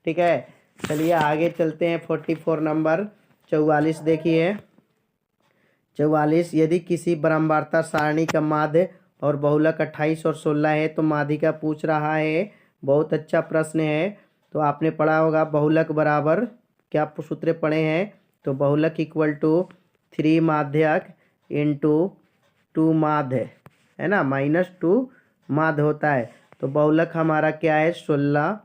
ठीक है, चलिए आगे चलते हैं। 44 नंबर 44 देखिए। 44 यदि किसी ब्रह्मावर्त सारणी का माध्य और बहुलक 28 और 16 है तो माध्यिका पूछ रहा है। बहुत अच्छा प्रश्न है। तो आपने पढ़ा होगा बहुलक बराबर क्या सूत्र पढ़े हैं? तो बहुलक इक्वल टू 3 माध्यक इंटू 2 माध्य, है ना, -2 माध्य होता है। तो बहुलक हमारा क्या है? 16।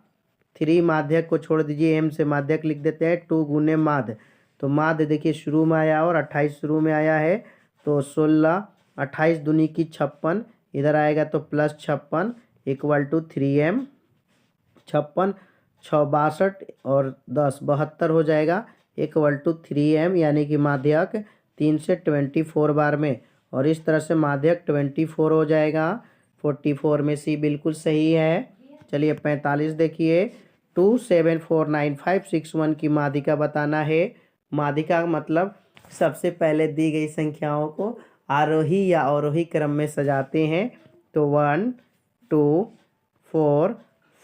3 माध्यक को छोड़ दीजिए, एम से माध्यक लिख देते हैं, 2 गुने माध्य। तो माध्य देखिए शुरू में आया और 28 शुरू में आया है। तो 16 28 दूनी की 56, इधर आएगा तो प्लस 56 इक्वल टू 3m। 56 6 62 और 10 72 हो जाएगा इक्वल टू 3m, यानी कि माध्यक 3 से 24 बार में। और इस तरह से माध्यक 24 हो जाएगा। 44 में सी बिल्कुल सही है। चलिए 45 देखिए। 2749561 की माध्यिका बताना है। माध्यिका मतलब सबसे पहले दी गई संख्याओं को आरोही या अवरोही क्रम में सजाते हैं। तो 1 2 4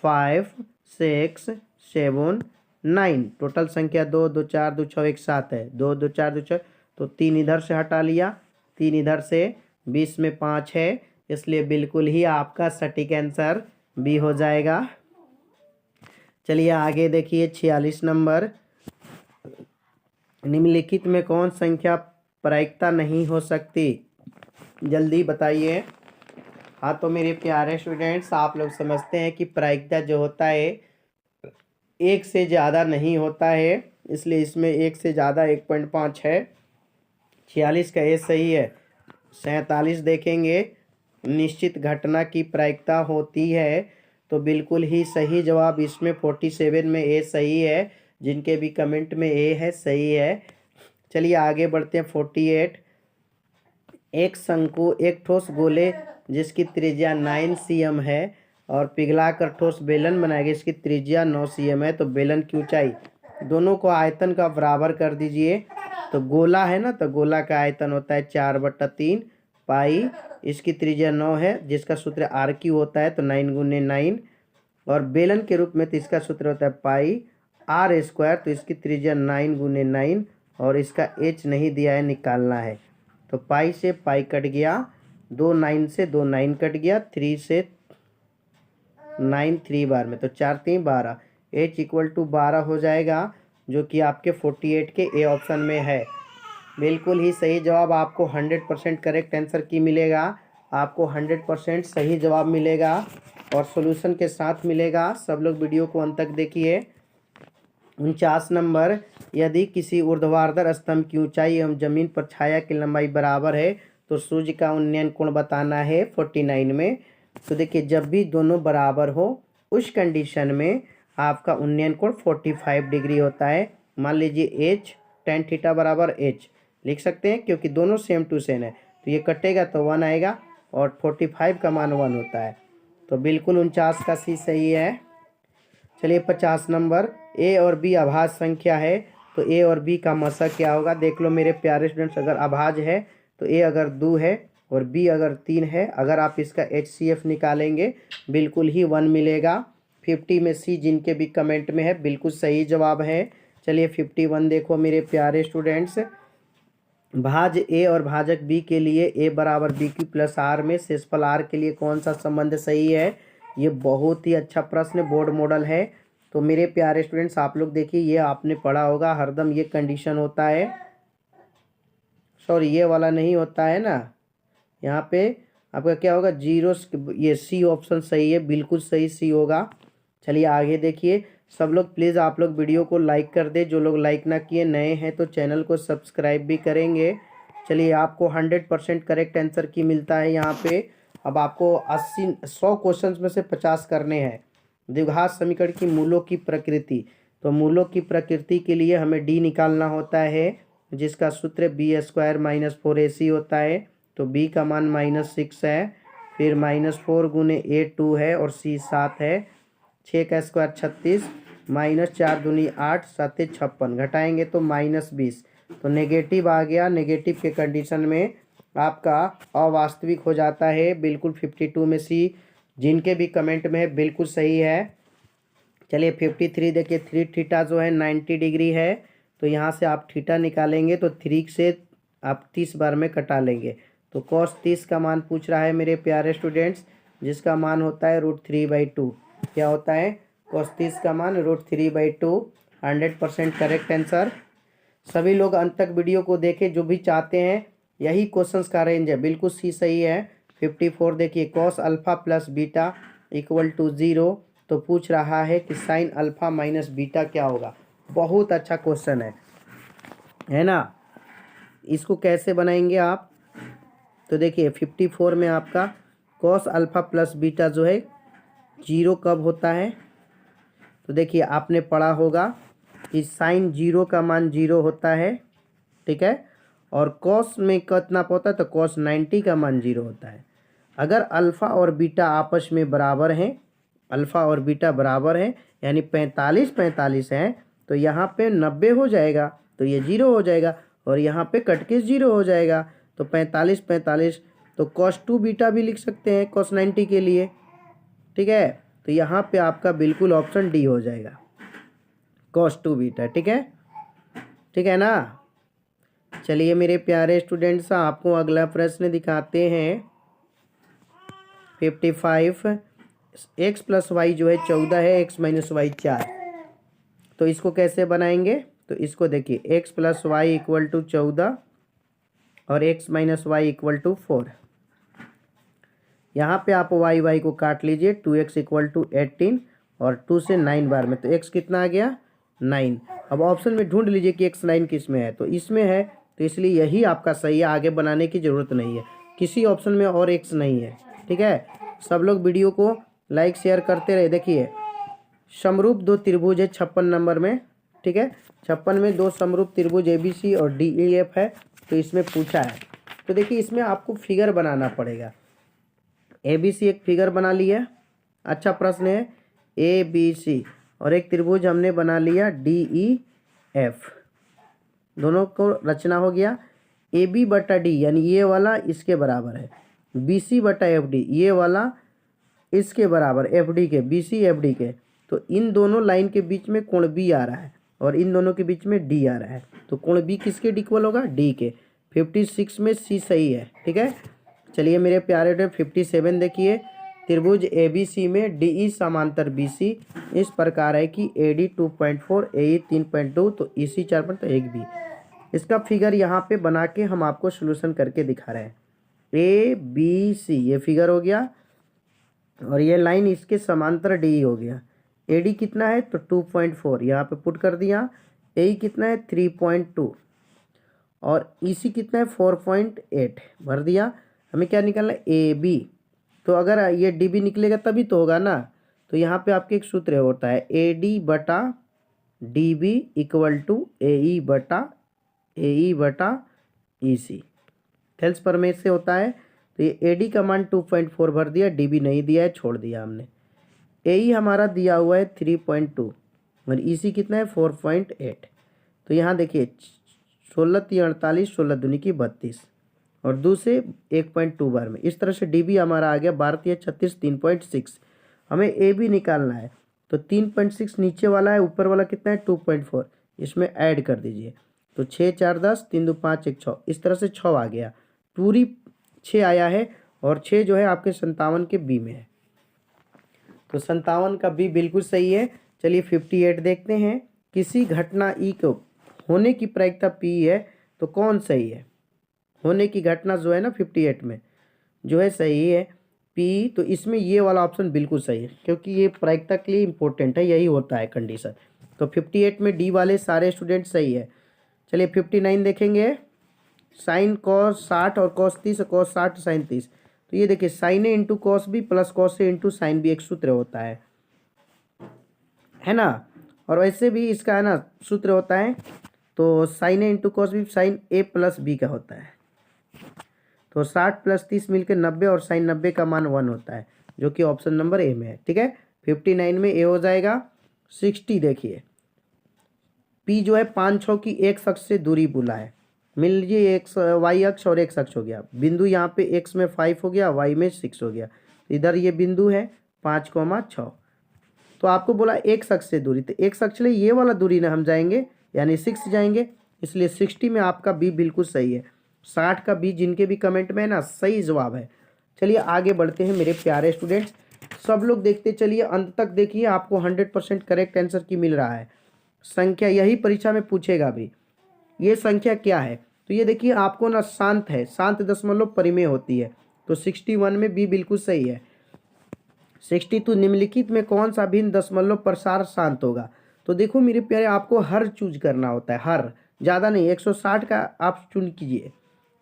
5 6 7 9 टोटल संख्या 2 2 4 2 6 1 7 है। 2 2 4 2 6, तो 3 इधर से हटा लिया, 3 इधर से, 20 में 5 है, इसलिए बिल्कुल ही आपका सटीक आंसर बी हो जाएगा। चलिए आगे देखिए 46 नंबर। निम्नलिखित में कौन संख्या प्रायिकता नहीं हो सकती? जल्दी बताइए। हाँ तो मेरे प्यारे स्टूडेंट्स आप लोग समझते हैं कि प्रायिकता जो होता है 1 से ज़्यादा नहीं होता है, इसलिए इसमें 1 से ज़्यादा 1.5 है। 46 का ये सही है। 47 देखेंगे। निश्चित घटना की प्रायिकता होती है, तो बिल्कुल ही सही जवाब इसमें 47 में ए सही है। जिनके भी कमेंट में ए है सही है। चलिए आगे बढ़ते हैं। 48 एक शंकु एक ठोस गोले जिसकी त्रिज्या 9 cm है और पिघलाकर ठोस बेलन बनाएगी, इसकी त्रिज्या 9 cm है। तो बेलन की ऊंचाई, दोनों को आयतन का बराबर कर दीजिए। तो गोला है ना, तो गोला का आयतन होता है 4/3 पाई, इसकी त्रिज्या 9 है जिसका सूत्र आर क्यू होता है, तो 9 गुने 9। और बेलन के रूप में तो इसका सूत्र होता है पाई आर स्क्वायर, तो इसकी त्रिज्या 9 गुने 9 और इसका एच नहीं दिया है, निकालना है। तो पाई से पाई कट गया, 2 9 से 2 9 कट गया, 3 से 9 3 बार में, तो 4 3 12, एच इक्वल टू 12 हो जाएगा, जो कि आपके 48 के ए ऑप्शन में है। बिल्कुल ही सही जवाब आपको 100% करेक्ट आंसर की मिलेगा। आपको 100% सही जवाब मिलेगा और सॉल्यूशन के साथ मिलेगा। सब लोग वीडियो को अंत तक देखिए। 49 नंबर, यदि किसी ऊर्ध्वाधर स्तंभ की ऊंचाई एवं जमीन पर छाया की लंबाई बराबर है तो सूर्य का उन्नयन कोण बताना है 49 में। तो देखिए, जब भी दोनों बराबर हो उस कंडीशन में आपका उन्नयन कोण 45 डिग्री होता है। मान लीजिए एच tan थीटा बराबर एच लिख सकते हैं, क्योंकि दोनों सेम टू सेम है, तो ये कटेगा तो 1 आएगा और 45 का मान 1 होता है। तो बिल्कुल 49 का सी सही है। चलिए 50 नंबर, ए और बी अभाज्य संख्या है तो ए और बी का मशक क्या होगा। देख लो मेरे प्यारे स्टूडेंट्स, अगर अभाज्य है तो ए अगर 2 है और बी अगर 3 है, अगर आप इसका HCF निकालेंगे बिल्कुल ही 1 मिलेगा। 50 में सी जिनके भी कमेंट में है बिल्कुल सही जवाब है। चलिए 51 देखो मेरे प्यारे स्टूडेंट्स, भाज्य ए और भाजक बी के लिए ए बराबर बी क्यू प्लस आर में शेषफल आर के लिए कौन सा संबंध सही है। ये बहुत ही अच्छा प्रश्न, बोर्ड मॉडल है। तो मेरे प्यारे स्टूडेंट्स आप लोग देखिए, ये आपने पढ़ा होगा हरदम, ये कंडीशन होता है, सॉरी ये वाला नहीं होता है ना, यहाँ पे आपका क्या होगा, जीरो, ये सी ऑप्शन सही है, बिल्कुल सही सी होगा। चलिए आगे देखिए, सब लोग प्लीज़ आप लोग वीडियो को लाइक कर दे, जो लोग लाइक ना किए नए हैं तो चैनल को सब्सक्राइब भी करेंगे। चलिए आपको 100% करेक्ट आंसर की मिलता है यहाँ पे। अब आपको 100 क्वेश्चंस में से 50 करने हैं। द्विघात समीकरण की मूलों की प्रकृति, तो मूलों की प्रकृति के लिए हमें डी निकालना होता है, जिसका सूत्र b² - 4ac होता है। तो b का मान -6 है, फिर -4 गुने a 2 है और c 7 है, 6 का स्क्वायर 36, -4 दूनी 8, 7 56, घटाएंगे तो -20। तो नेगेटिव आ गया, नेगेटिव के कंडीशन में आपका अवास्तविक हो जाता है। बिल्कुल 52 में सी जिनके भी कमेंट में है बिल्कुल सही है। चलिए 53 देखिए, 3 थीटा जो है 90 डिग्री है, तो यहाँ से आप थीटा निकालेंगे तो 3 से आप 30 बार में कटा लेंगे। तो cos 30 का मान पूछ रहा है मेरे प्यारे स्टूडेंट्स, जिसका मान होता है √3/2। क्या होता है, cos 30 का मान √3/2। 100% करेक्ट आंसर। सभी लोग अंत तक वीडियो को देखें जो भी चाहते हैं, यही क्वेश्चंस का रेंज है, बिल्कुल सी सही है। 54 देखिए, cos alpha plus beta equal to 0, तो पूछ रहा है कि साइन अल्फा माइनस बीटा क्या होगा। बहुत अच्छा क्वेश्चन है ना। इसको कैसे बनाएंगे आप, तो देखिए 54 में आपका cos अल्फा प्लस बीटा जो है 0 कब होता है, तो देखिए आपने पढ़ा होगा कि साइन 0 का मान 0 होता है, ठीक है, और cos में कितना होता है, तो cos 90 का मान 0 होता है। अगर अल्फ़ा और बीटा आपस में बराबर हैं, अल्फ़ा और बीटा बराबर हैं, यानी 45 हैं, तो यहाँ पे 90 हो जाएगा, तो ये 0 हो जाएगा, और यहाँ पे कट के 0 हो जाएगा, तो 45, तो cos 2 बीटा भी लिख सकते हैं cos 90 के लिए, ठीक है। तो यहाँ पे आपका बिल्कुल ऑप्शन डी हो जाएगा, cos 2 बीटा, ठीक है ना। चलिए मेरे प्यारे स्टूडेंट्स, आपको अगला प्रश्न दिखाते हैं। 55, x प्लस वाई जो है 14 है, x माइनस वाई 4, तो इसको कैसे बनाएंगे, तो इसको देखिए x plus Y equal to 14 और x minus Y equal to 4। यहाँ पे आप y को काट लीजिए, 2x इक्वल टू 18 और 2 से 9 बार में, तो x कितना आ गया 9। अब ऑप्शन में ढूंढ लीजिए कि x 9 किस में है, तो इसमें है, तो इसलिए यही आपका सही है, आगे बनाने की ज़रूरत नहीं है, किसी ऑप्शन में और x नहीं है, ठीक है। सब लोग वीडियो को लाइक शेयर करते रहे। देखिए समरूप 2 त्रिभुज है 56 नंबर में, ठीक है, 56 में 2 समरूप त्रिभुज ABC और DEF है, तो इसमें पूछा है। तो देखिए इसमें आपको फिगर बनाना पड़ेगा। ABC एक फिगर बना लिया, अच्छा प्रश्न है, ABC, और एक त्रिभुज हमने बना लिया DEF, दोनों को रचना हो गया। AB/D यानी ये वाला इसके बराबर है, BC/FD ये वाला इसके बराबर, FD के, BC FD के, तो इन दोनों लाइन के बीच में कोण B आ रहा है, और इन दोनों के बीच में डी आ रहा है, तो कोण बी किसके इक्वल होगा, डी के। 56 में सी सही है, ठीक है। चलिए मेरे प्यारे 57 देखिए, त्रिभुज ए बी सी में डी ई समांतर बी सी इस प्रकार है कि ए डी 2.4, ए ई 3.2, तो ई सी 4.1 बी। इसका फिगर यहाँ पे बना के हम आपको सोल्यूशन करके दिखा रहे हैं। ए बी सी ये फिगर हो गया, और ये लाइन इसके समांतर डी हो गया। ए डी कितना है, तो 2.4 यहाँ पे पुट कर दिया। ए ई कितना है, 3.2, और ई सी कितना है, 4.8 भर दिया। हमें क्या निकालना है, ए बी। तो अगर ये डी बी निकलेगा तभी तो होगा ना। तो यहाँ पे आपके एक सूत्र होता है, ए डी बटा डी बी इक्वल टू ए ई बटा ई सी। थेल्स प्रमेय से होता है। तो ये ए डी का मान 2.4 भर दिया, डी बी नहीं दिया है, छोड़ दिया हमने। ए ई हमारा दिया हुआ है 3.2 और ई सी कितना है, 4.8। तो यहाँ देखिए 16 3 48, 16 दूनी की 32, और 2 से 1.2 बार में। इस तरह से डी बी हमारा आ गया 12 3 36, 3.6। हमें ए बी निकालना है, तो 3.6 नीचे वाला है, ऊपर वाला कितना है, 2.4, इसमें ऐड कर दीजिए। तो 6 4 10, 3 2 5 1 6, इस तरह से 6 आ गया, पूरी 6 आया है। और 6 जो है आपके 57 के बी में है, तो 57 का बी बिल्कुल सही है। चलिए 58 देखते हैं। किसी घटना ई को होने की प्रायिकता पी है, तो कौन सही है, होने की घटना जो है ना 58 में जो है सही है पी, तो इसमें ये वाला ऑप्शन बिल्कुल सही है, क्योंकि ये प्रायिकता के लिए इंपॉर्टेंट है, यही होता है कंडीशन। तो 58 में डी वाले सारे स्टूडेंट सही है। चलिए 59 देखेंगे। साइन कॉस 60 और कॉस 30 और कॉस 60 साइन 30। तो ये देखिए sin a into cos b plus cos a into sin b एक सूत्र होता है ना। और वैसे भी इसका है ना सूत्र होता है, तो sign a into cos B sign A plus B का होता है। तो 60 प्लस 30 मिलकर 90, और साइन 90 का मान 1 होता है, जो कि ऑप्शन नंबर ए में है, ठीक है। 59 में ए हो जाएगा। 60 देखिए, पी जो है 5 6 की एक अक्ष से दूरी बोला है। मिल लीजिए एक्स वाई अक्ष और एक्स अक्ष हो गया। बिंदु यहाँ पे एक्स में 5 हो गया, वाई में 6 हो गया। इधर ये बिंदु है 5,6। तो आपको बोला एक्स अक्ष से दूरी, तो एक्स अक्ष ले ये वाला दूरी ना हम जाएंगे, यानी 6 जाएंगे, इसलिए 60 में आपका बी बिल्कुल सही है। 60 का बी जिनके भी कमेंट में है ना सही जवाब है। चलिए आगे बढ़ते हैं मेरे प्यारे स्टूडेंट्स, सब लोग देखते चलिए, अंत तक देखिए, आपको 100% करेक्ट आंसर की मिल रहा है। संख्या यही परीक्षा में पूछेगा भी, ये संख्या क्या है। तो ये देखिए आपको ना शांत है, शांत दशमलव परिमेय होती है, तो 61 में बी बिल्कुल सही है। 62 निम्नलिखित में कौन सा भिन्न दशमलव प्रसार शांत होगा। तो देखो मेरे प्यारे, आपको हर चूज करना होता है, हर, ज़्यादा नहीं। 160 का आप चुन कीजिए,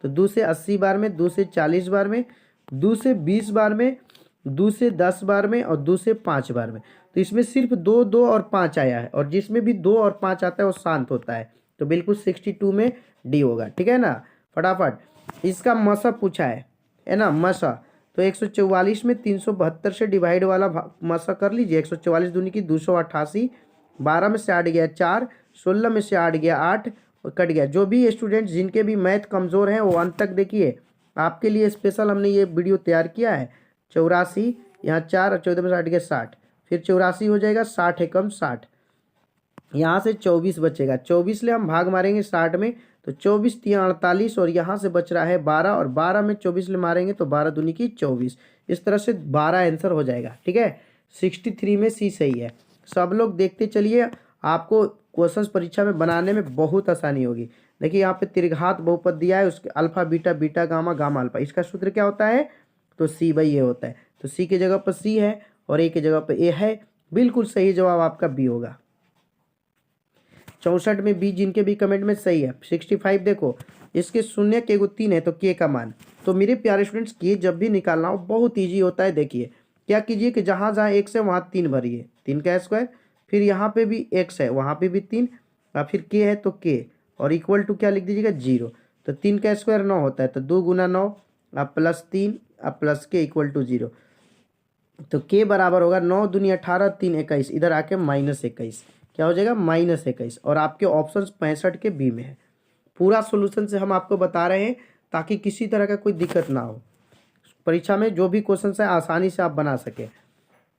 तो 2 से 80 बार में, 2 से 40 बार में, 2 से 20 बार में, 2 से 10 बार में, और 2 से 5 बार में। तो इसमें सिर्फ 2 2 और 5 आया है, और जिसमें भी 2 और 5 आता है वो शांत होता है। तो बिल्कुल 62 में डी होगा, ठीक है ना। फटाफट इसका मसा पूछा है ना, मसा। तो 144 में 372 से डिवाइड वाला मसा कर लीजिए। 144 दूनी की 288, 12 में से 8 गया 4, 16 में से 8 गया 8, और कट गया। जो भी स्टूडेंट्स जिनके भी मैथ कमज़ोर हैं वो अंत तक देखिए, आपके लिए स्पेशल हमने ये वीडियो तैयार किया है। 84 यहाँ 4 और 14 में से 8 गया 60, फिर 84 हो जाएगा, 60 एकम 60, यहाँ से 24 बचेगा। 24 ले हम भाग मारेंगे 60 में, तो 24 3 48, और यहाँ से बच रहा है 12, और 12 में 24 ले मारेंगे तो 12 दूनी की 24। इस तरह से 12 आंसर हो जाएगा, ठीक है। 63 में सी सही है। सब लोग देखते चलिए, आपको क्वेश्चंस परीक्षा में बनाने में बहुत आसानी होगी। देखिए यहाँ पे त्रिघात बहुपद दिया है, उसके alpha beta, beta gamma, gamma alpha, इसका सूत्र क्या होता है, तो सी बाई ए होता है। तो सी की जगह पर सी है और ए की जगह पर ए है, बिल्कुल सही जवाब आपका बी होगा। 64 में बी जिनके भी कमेंट में सही है। 65 देखो, इसके शून्य के 3 है, तो के का मान। तो मेरे प्यारे स्टूडेंट्स, के जब भी निकालना हो बहुत ईजी होता है। देखिए क्या कीजिए कि जहाँ जहाँ एक्स है वहाँ 3 भरिए, 3 का स्क्वायर, फिर यहाँ पे भी एक्स है वहाँ पे भी 3, और फिर के है तो के, और इक्वल टू क्या लिख दीजिएगा 0। तो 3 का स्क्वायर 9 होता है, तो 2 गुना 9 अब प्लस 3 अब प्लस के इक्वल टू 0। तो के बराबर होगा 9 दूनी 18, 3 21, इधर आके -21, क्या हो जाएगा -21। और आपके ऑप्शन 65 के बी में है। पूरा सोल्यूशन से हम आपको बता रहे हैं ताकि किसी तरह का कोई दिक्कत ना हो, परीक्षा में जो भी क्वेश्चन है आसानी से आप बना सके।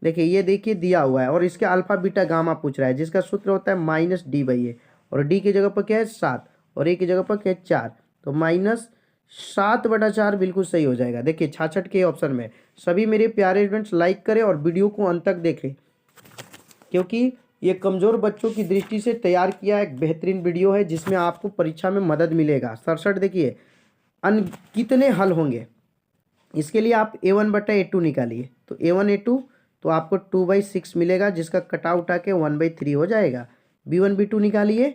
देखिए ये देखिए दिया हुआ है और इसके अल्फा बीटा गामा पूछ रहा है, जिसका सूत्र होता है -d/a, और डी की जगह पर क्या है 7 और ए की जगह पर क्या है 4, तो -7/4 बिल्कुल सही हो जाएगा। देखिए 66 के ऑप्शन में। सभी मेरे प्यारे स्टूडेंट्स लाइक करें और वीडियो को अंत तक देखें, क्योंकि ये कमज़ोर बच्चों की दृष्टि से तैयार किया एक बेहतरीन वीडियो है जिसमें आपको परीक्षा में मदद मिलेगा। 67 देखिए कितने हल होंगे, इसके लिए आप a1/a2 निकालिए, तो a1 a2 तो आपको 2/6 मिलेगा, जिसका कटा उठा के 1/3 हो जाएगा। b1 b2 निकालिए,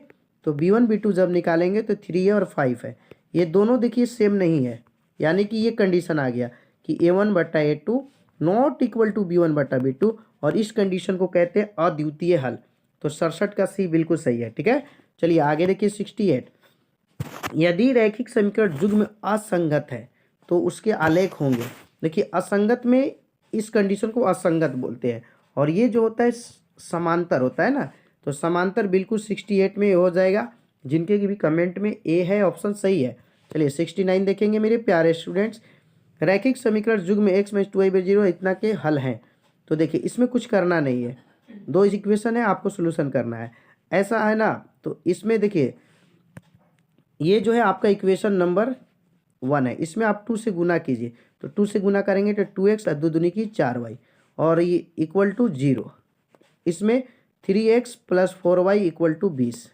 तो b1 b2 जब निकालेंगे तो 3 है और 5 है, ये दोनों देखिए सेम नहीं है, यानी कि ये कंडीशन आ गया कि a1/a2 not equal to b1/b2, और इस कंडीशन को कहते हैं अद्वितीय हल। तो 67 का सी बिल्कुल सही है। ठीक है, चलिए आगे देखिए 68। यदि रैखिक समीकरण युग्म असंगत है तो उसके आलेख होंगे। देखिए असंगत में इस कंडीशन को असंगत बोलते हैं, और ये जो होता है समांतर होता है ना, तो समांतर बिल्कुल 68 में हो जाएगा। जिनके भी कमेंट में ए है ऑप्शन सही है। चलिए 69 देखेंगे मेरे प्यारे स्टूडेंट्स। रैखिक समीकरण युग्म x - 2y/0 इतना के हल हैं। तो देखिए इसमें कुछ करना नहीं है, दो इक्वेशन है, आपको सोल्यूशन करना है, ऐसा है ना। तो इसमें देखिए ये जो है आपका इक्वेशन नंबर 1 है, इसमें आप 2 से गुना कीजिए, तो 2 से गुना करेंगे तो 2x और 2 दूनी की 4y, और ये इक्वल टू 0। इसमें 3x + 4y = 20।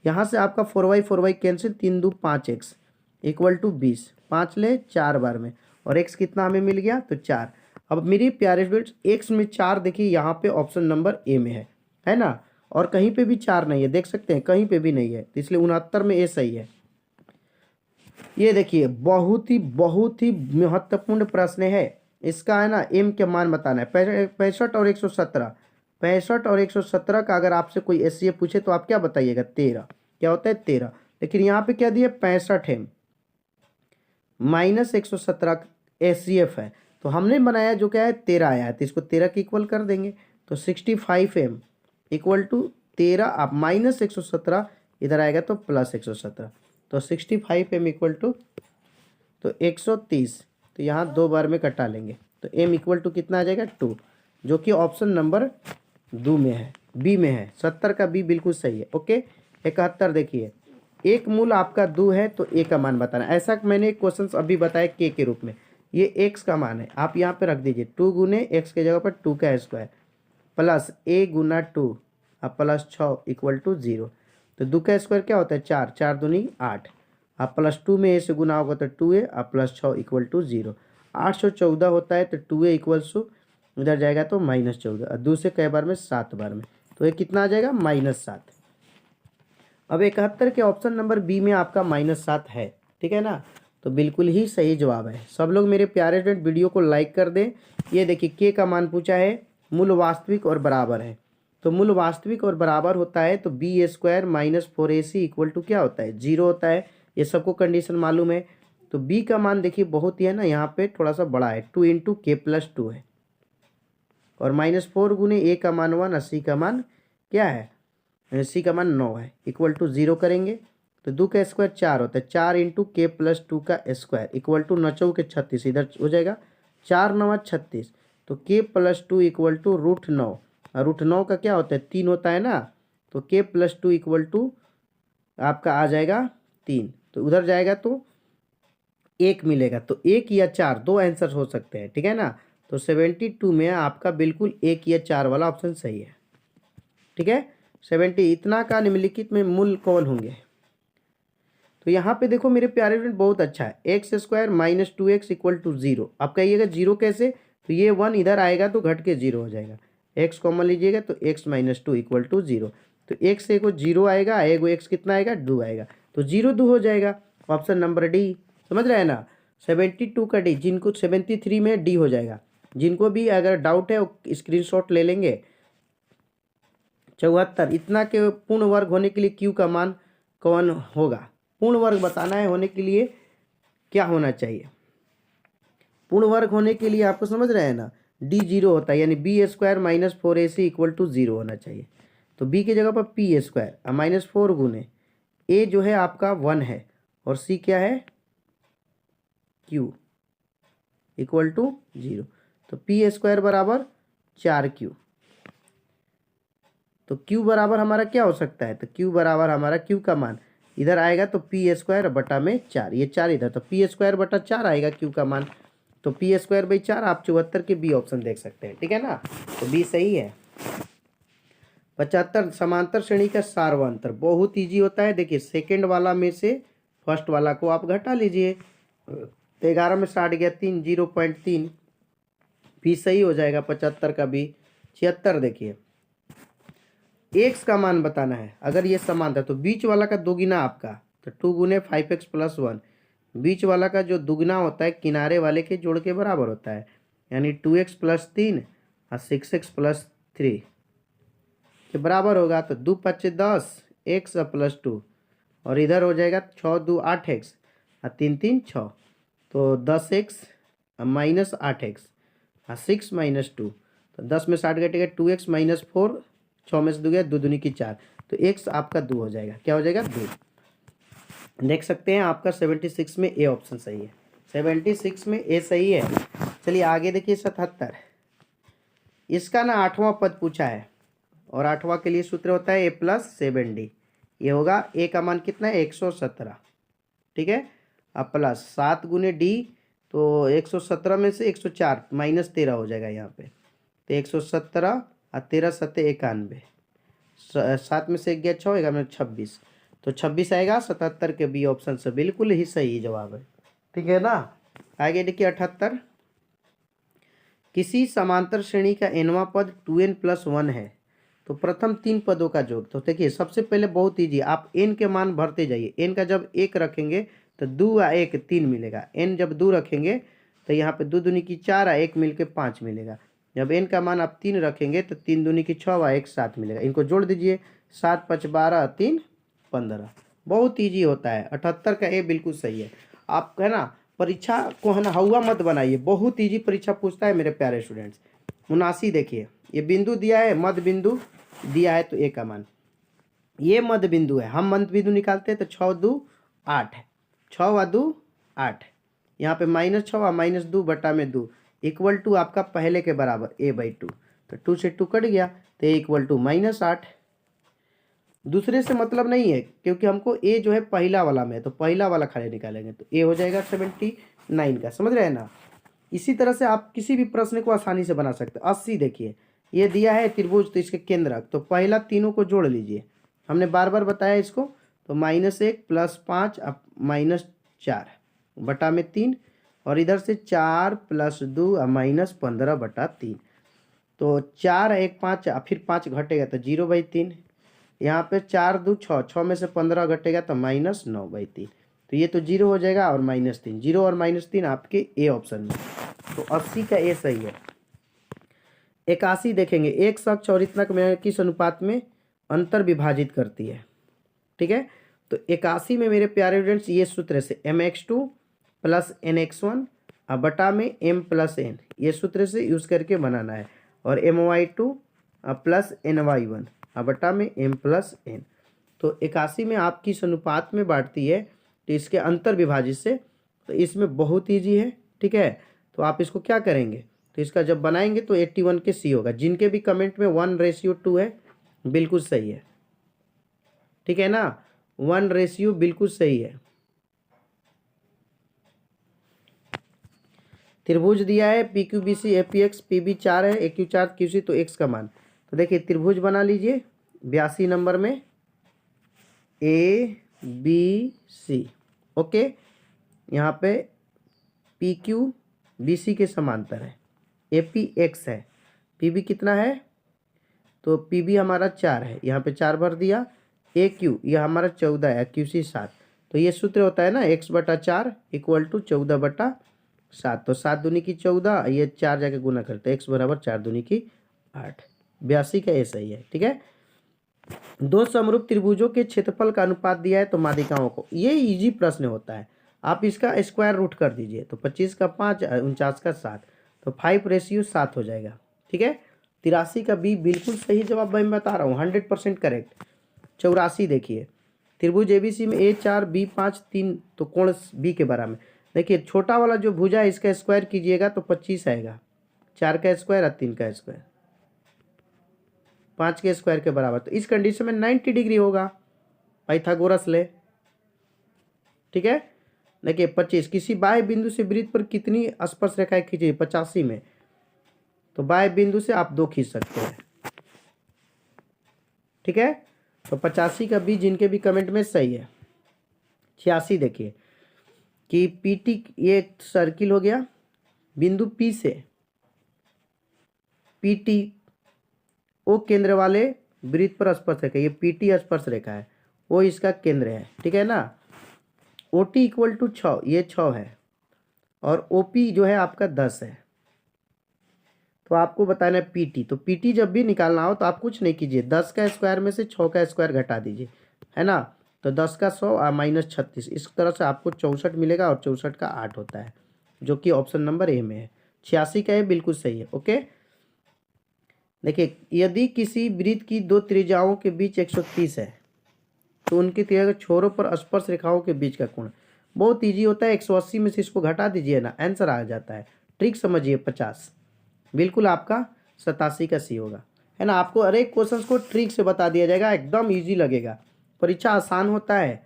यहाँ से आपका 4y कैंसिल, 3 दूँ 5x = 20, 5 ले 4 बार में, और x कितना हमें मिल गया तो 4। अब मेरे प्यारे स्टूडेंट्स x में 4 देखिए यहाँ पे ऑप्शन नंबर ए में है ना, और कहीं पे भी 4 नहीं है, देख सकते हैं कहीं पे भी नहीं है, तो इसलिए 69 में ए सही है। ये देखिए बहुत ही महत्वपूर्ण प्रश्न है, इसका है ना एम के मान बताना है। 65 और 117, 65 और 117 का अगर आपसे कोई एससीए पूछे तो आप क्या बताइएगा 13, क्या होता है 13। लेकिन यहाँ पे क्या दिया 65 है -117 एससीएफ है, तो हमने बनाया जो क्या है 13 आया है, तो इसको 13 के इक्वल कर देंगे, तो 65m = 13, आप -117 इधर आएगा तो +117, तो 65m तो 130, तो यहाँ 2 बार में कटा लेंगे, तो m = कितना आ जाएगा 2, जो कि ऑप्शन नंबर 2 में है, बी में है। 70 का बी बिल्कुल सही है। ओके 71 देखिए, एक मूल आपका 2 है तो ए का मान बताना। ऐसा मैंने एक क्वेश्चन अभी बताया के रूप में, ये एक्स का मान है, आप यहाँ पे रख दीजिए 2 गुने एक्स के जगह पर 2 का स्क्वायर प्लस a गुना 2 अब +6 = 0, तो 2 का स्क्वायर क्या होता है 4, 4 दूनी 8, अब +2 में a से गुना होगा तो 2a, अब +6 = 0, 814 होता है, तो 2a = इधर जाएगा तो -14, और 2 से कई बार में 7 बार में, तो ये कितना आ जाएगा -7। अब 71 के ऑप्शन नंबर बी में आपका -7 है, ठीक है ना, तो बिल्कुल ही सही जवाब है। सब लोग मेरे प्यारे स्टूडेंट वीडियो को लाइक कर दें। ये देखिए के का मान पूछा है, मूल वास्तविक और बराबर है, तो मूल वास्तविक और बराबर होता है तो b² - 4ac = क्या होता है 0 होता है, ये सबको कंडीशन मालूम है। तो b का मान देखिए बहुत ही है ना, यहाँ पे थोड़ा सा बड़ा है, 2 × k+2 है, और -4 गुने a का मान 1 और c का मान क्या है, सी का मान 9 है, = 0 करेंगे तो 2 का स्क्वायर 4 होता है, 4 × k+2 का स्क्वायर = 9 के 36, इधर हो जाएगा 4 × 9 = 36, तो k+2 = √9, और √9 का क्या होता है 3 होता है ना, तो k+2 = आपका आ जाएगा 3, तो उधर जाएगा तो 1 मिलेगा, तो 1 या 4 दो आंसर हो सकते हैं, ठीक है ना। तो 72 में आपका बिल्कुल 1 या 4 वाला ऑप्शन सही है, ठीक है। 70 इतना का निम्नलिखित में मूल कौन होंगे, तो यहाँ पे देखो मेरे प्यारे फ्रेंड बहुत अच्छा है, x² - 2x = 0। अब कहिएगा 0 कैसे, तो ये 1 इधर आएगा तो घट के 0 हो जाएगा, x कॉमन लीजिएगा तो x - 2 = 0, तो x से 0 आएगा, एगो x कितना आएगा 2 आएगा, तो 0 2 हो जाएगा, ऑप्शन नंबर डी। समझ रहे हैं ना, 72 का डी, जिनको 73 में डी हो जाएगा, जिनको भी अगर डाउट है वो स्क्रीनशॉट ले लेंगे। 74 इतना के पूर्ण वर्ग होने के लिए क्यू का मान कौन होगा, पूर्ण वर्ग बताना है, होने के लिए क्या होना चाहिए, पूर्ण वर्ग होने के लिए आपको समझ रहे हैं ना, डी 0 होता है, यानी b² - 4ac = 0 होना चाहिए, तो b की जगह पर p² -4 गुने a जो है आपका 1 है, और c क्या है q = 0, तो p² = 4Q। तो Q बराबर हमारा क्या हो सकता है, तो Q बराबर हमारा Q का मान इधर आएगा तो p² बटा में 4, ये 4 इधर, तो p² बटा 4 आएगा Q का मान। तो p²/4 आप 74 के बी ऑप्शन देख सकते हैं, ठीक है ना। तो बी सही है। 75 समांतर श्रेणी का सार्वंतर बहुत इजी होता है। देखिए सेकंड वाला में से फर्स्ट वाला को आप घटा लीजिए, तो 11 में 60 गया 3, 0.3, बी सही हो जाएगा 75 का बी। 76 देखिए एक्स का मान बताना है, अगर ये समान था तो बीच वाला का दोगुना आपका, तो 2 गुने 5x + 1, बीच वाला का जो दुगना होता है किनारे वाले के जोड़ के बराबर होता है, यानी 2x + 3 और 6x + 3 के बराबर होगा। तो 2 × 5 = 10, x + 2, और इधर हो जाएगा 6 × 2 = 8x और 3 × 3 = 6, तो 10x - 8x और 6 - 2, तो 10 में 60 घटेगा 2x - 4, 6 में से 2 गया 2 दूनी की 4, तो x आपका 2 हो जाएगा, क्या हो जाएगा 2। देख सकते हैं आपका 76 में ए ऑप्शन सही है, 76 में ए सही है। चलिए आगे देखिए 77, इसका ना 8वां पद पूछा है, और 8वां के लिए सूत्र होता है a + 7d, ये होगा a का मान कितना है 117, ठीक है। अब प्लस 7 गुने d, तो 117 में से 104 - 13 हो जाएगा यहाँ पे, तो 117 और 13 × 7 = 91, 7 में से 1 गया 6, 11 में 26, तो 26 आएगा। 77 के बी ऑप्शन से बिल्कुल ही सही जवाब है, ठीक है ना। आगे देखिए 78, किसी समांतर श्रेणी का nवां पद 2n + 1 है, तो प्रथम 3 पदों का योग। तो देखिए सबसे पहले बहुत ईजी, आप n के मान भरते जाइए। n का जब 1 रखेंगे तो 2 और 1 3 मिलेगा, n जब 2 रखेंगे तो यहाँ पे 2 दूनी की 4 और 1 मिलके 5 मिलेगा। जब n का मान आप 3 रखेंगे तो 3 दूनी की 6 और 1 7 मिलेगा। इनको जोड़ दीजिए, 7 × 5 = 12, 3 = 15। बहुत ईजी होता है, 78 का ए बिल्कुल सही है। आप है ना परीक्षा को है ना हवा मत बनाइए, बहुत ईजी परीक्षा पूछता है मेरे प्यारे स्टूडेंट्स। 79 देखिए, ये बिंदु दिया है, मध्य बिंदु दिया है, तो ए का मान, ये मध्य बिंदु है, हम मध्य बिंदु निकालते हैं तो 6 × 2 = 8, 6 व 2 = 8, यहाँ पे -6 और -2 बटा में 2 = आपका पहले के बराबर a/2, तो 2 से 2 कट गया, तो a = -8। दूसरे से मतलब नहीं है, क्योंकि हमको ए जो है पहला वाला में है, तो पहला वाला खाली निकालेंगे, तो ए हो जाएगा 79 का, समझ रहे हैं ना। इसी तरह से आप किसी भी प्रश्न को आसानी से बना सकते हैं। 80 देखिए, ये दिया है त्रिभुज, तो इसके केंद्रक, तो पहला तीनों को जोड़ लीजिए, हमने बार बार बताया इसको, तो -1 + 5 -4 बटा में 3, और इधर से 4 + 2 -15 बटा 3, तो 4 1 5, फिर 5 घटेगा तो 0/3, यहाँ पे 4 2 6, 6 में से 15 घटेगा तो -9/3, तो ये तो 0 हो जाएगा, और -3, 0 और -3 आपके ए ऑप्शन में, तो 80 का ए सही है। 81 देखेंगे, एक शख्स और इतना में किस अनुपात में अंतर विभाजित करती है, ठीक है। तो 81 में मेरे प्यारे स्टूडेंट्स ये सूत्र से mx2 + nx1 बटा में m + n, ये सूत्र से यूज़ करके बनाना है, और my2 + ny1 बटा में m + n। तो 81 में आप किस अनुपात में बांटती है, तो इसके अंतर विभाजित से, तो इसमें बहुत ईजी है, ठीक है। तो आप इसको क्या करेंगे, तो इसका जब बनाएंगे तो 81 के सी होगा। जिनके भी कमेंट में 1:2 है बिल्कुल सही है, ठीक है ना, 1 बिल्कुल सही है। त्रिभुज दिया है PQBC APX, PB 4 है, AQ 4 QC, तो x का मान, तो देखिए त्रिभुज बना लीजिए 82 नंबर में ABC, ओके। यहाँ पे PQBC के समांतर है, AP x है, PB कितना है, तो PB हमारा 4 है, यहाँ पे 4 भर दिया, AQ यह हमारा 14 है, QC 7, तो ये सूत्र होता है ना x/4 = 14/7, तो 7 दूनी की 14, ये 4 जाके गुना करते हैं, x = 4 दूनी की 8, 82 का ए सही है, ठीक है। दो समरूप त्रिभुजों के क्षेत्रफल का अनुपात दिया है तो माध्यिकाओं को, ये इजी प्रश्न होता है, आप इसका स्क्वायर रूट कर दीजिए, तो 25 का 5, 49 का 7, तो 5:7 हो जाएगा, ठीक है। 83 का बी बिल्कुल सही जवाब मैं बता रहा हूँ, 100% करेक्ट। 84 देखिए, त्रिभुज ABC में A4 B5 3, तो कोण बी के बराबर, देखिए छोटा वाला जो भुजा है इसका स्क्वायर कीजिएगा तो 25 आएगा, 4 का स्क्वायर और 3 का स्क्वायर, 5 के स्क्वायर के बराबर। तो इस कंडीशन में 90 डिग्री होगा, पाइथागोरस ले। ठीक है, देखिए 25, किसी बाह्य बिंदु से वृत्त पर कितनी स्पर्श रेखाएं खींची? 85 में। तो बाह्य बिंदु से आप 2 खींच सकते हैं। ठीक है, तो 85 का बी जिनके भी कमेंट में सही है। 86 देखिए कि पीटी, ये एक सर्किल हो गया, बिंदु पी से पीटी ओ केंद्र वाले वृत्त पर स्पर्श रेखा, ये पीटी स्पर्श रेखा है, वो इसका केंद्र है। ठीक है ना। ओटी इक्वल टू 6, ये 6 है, और ओपी जो है आपका 10 है। तो आपको बताना है पीटी। तो पीटी जब भी निकालना हो तो आप कुछ नहीं कीजिए, 10 का स्क्वायर में से 6 का स्क्वायर घटा दीजिए, है ना। तो 10 का 100 और माइनस 36, इस तरह से आपको 64 मिलेगा, और 64 का 8 होता है, जो कि ऑप्शन नंबर ए में है। 86 का ये बिल्कुल सही है। ओके, देखिए यदि किसी वृत्त की दो त्रिज्याओं के बीच 130 है तो उनकी त्रिज्या के छोरों पर स्पर्श रेखाओं के बीच का कोण बहुत ईजी होता है। 180 में से इसको घटा दीजिए ना, आंसर आ जाता है। ट्रिक समझिए, 50 बिल्कुल आपका 87 का सी होगा, है ना। आपको हर एक क्वेश्चन को ट्रिक से बता दिया जाएगा, एकदम ईजी लगेगा, परीक्षा आसान होता है।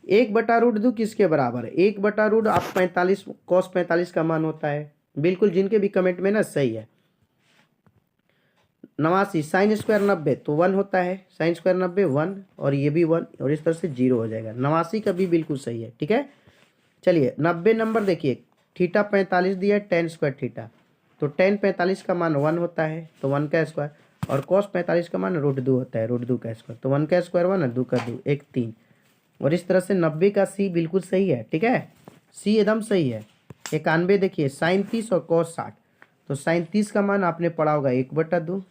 1/√2 किसके बराबर है? 1/√2 आप 45 cos 45 का मान होता है। बिल्कुल, जिनके भी कमेंट में ना सही है। 89 साइन स्क्वायर 90 तो 1 होता है, साइन स्क्वायर 90 1, और ये भी 1, और इस तरह से 0 हो जाएगा। 89 का भी बिल्कुल सही है। ठीक है, चलिए 90 नंबर देखिए, थीटा 45 दिया है, tan स्क्वायर थीटा, तो tan 45 का मान 1 होता है, तो 1 का स्क्वायर, और cos 45 का मान √2 होता है, √2 का स्क्वायर, तो 1 का स्क्वायर 1 है, 2 का 2, 1 3, और इस तरह से 90 का सी बिल्कुल सही है। ठीक है, सी एकदम सही है। 91 देखिए, साइन 30 और cos 60, तो साइन 30 का मान आपने पढ़ा होगा 1/2,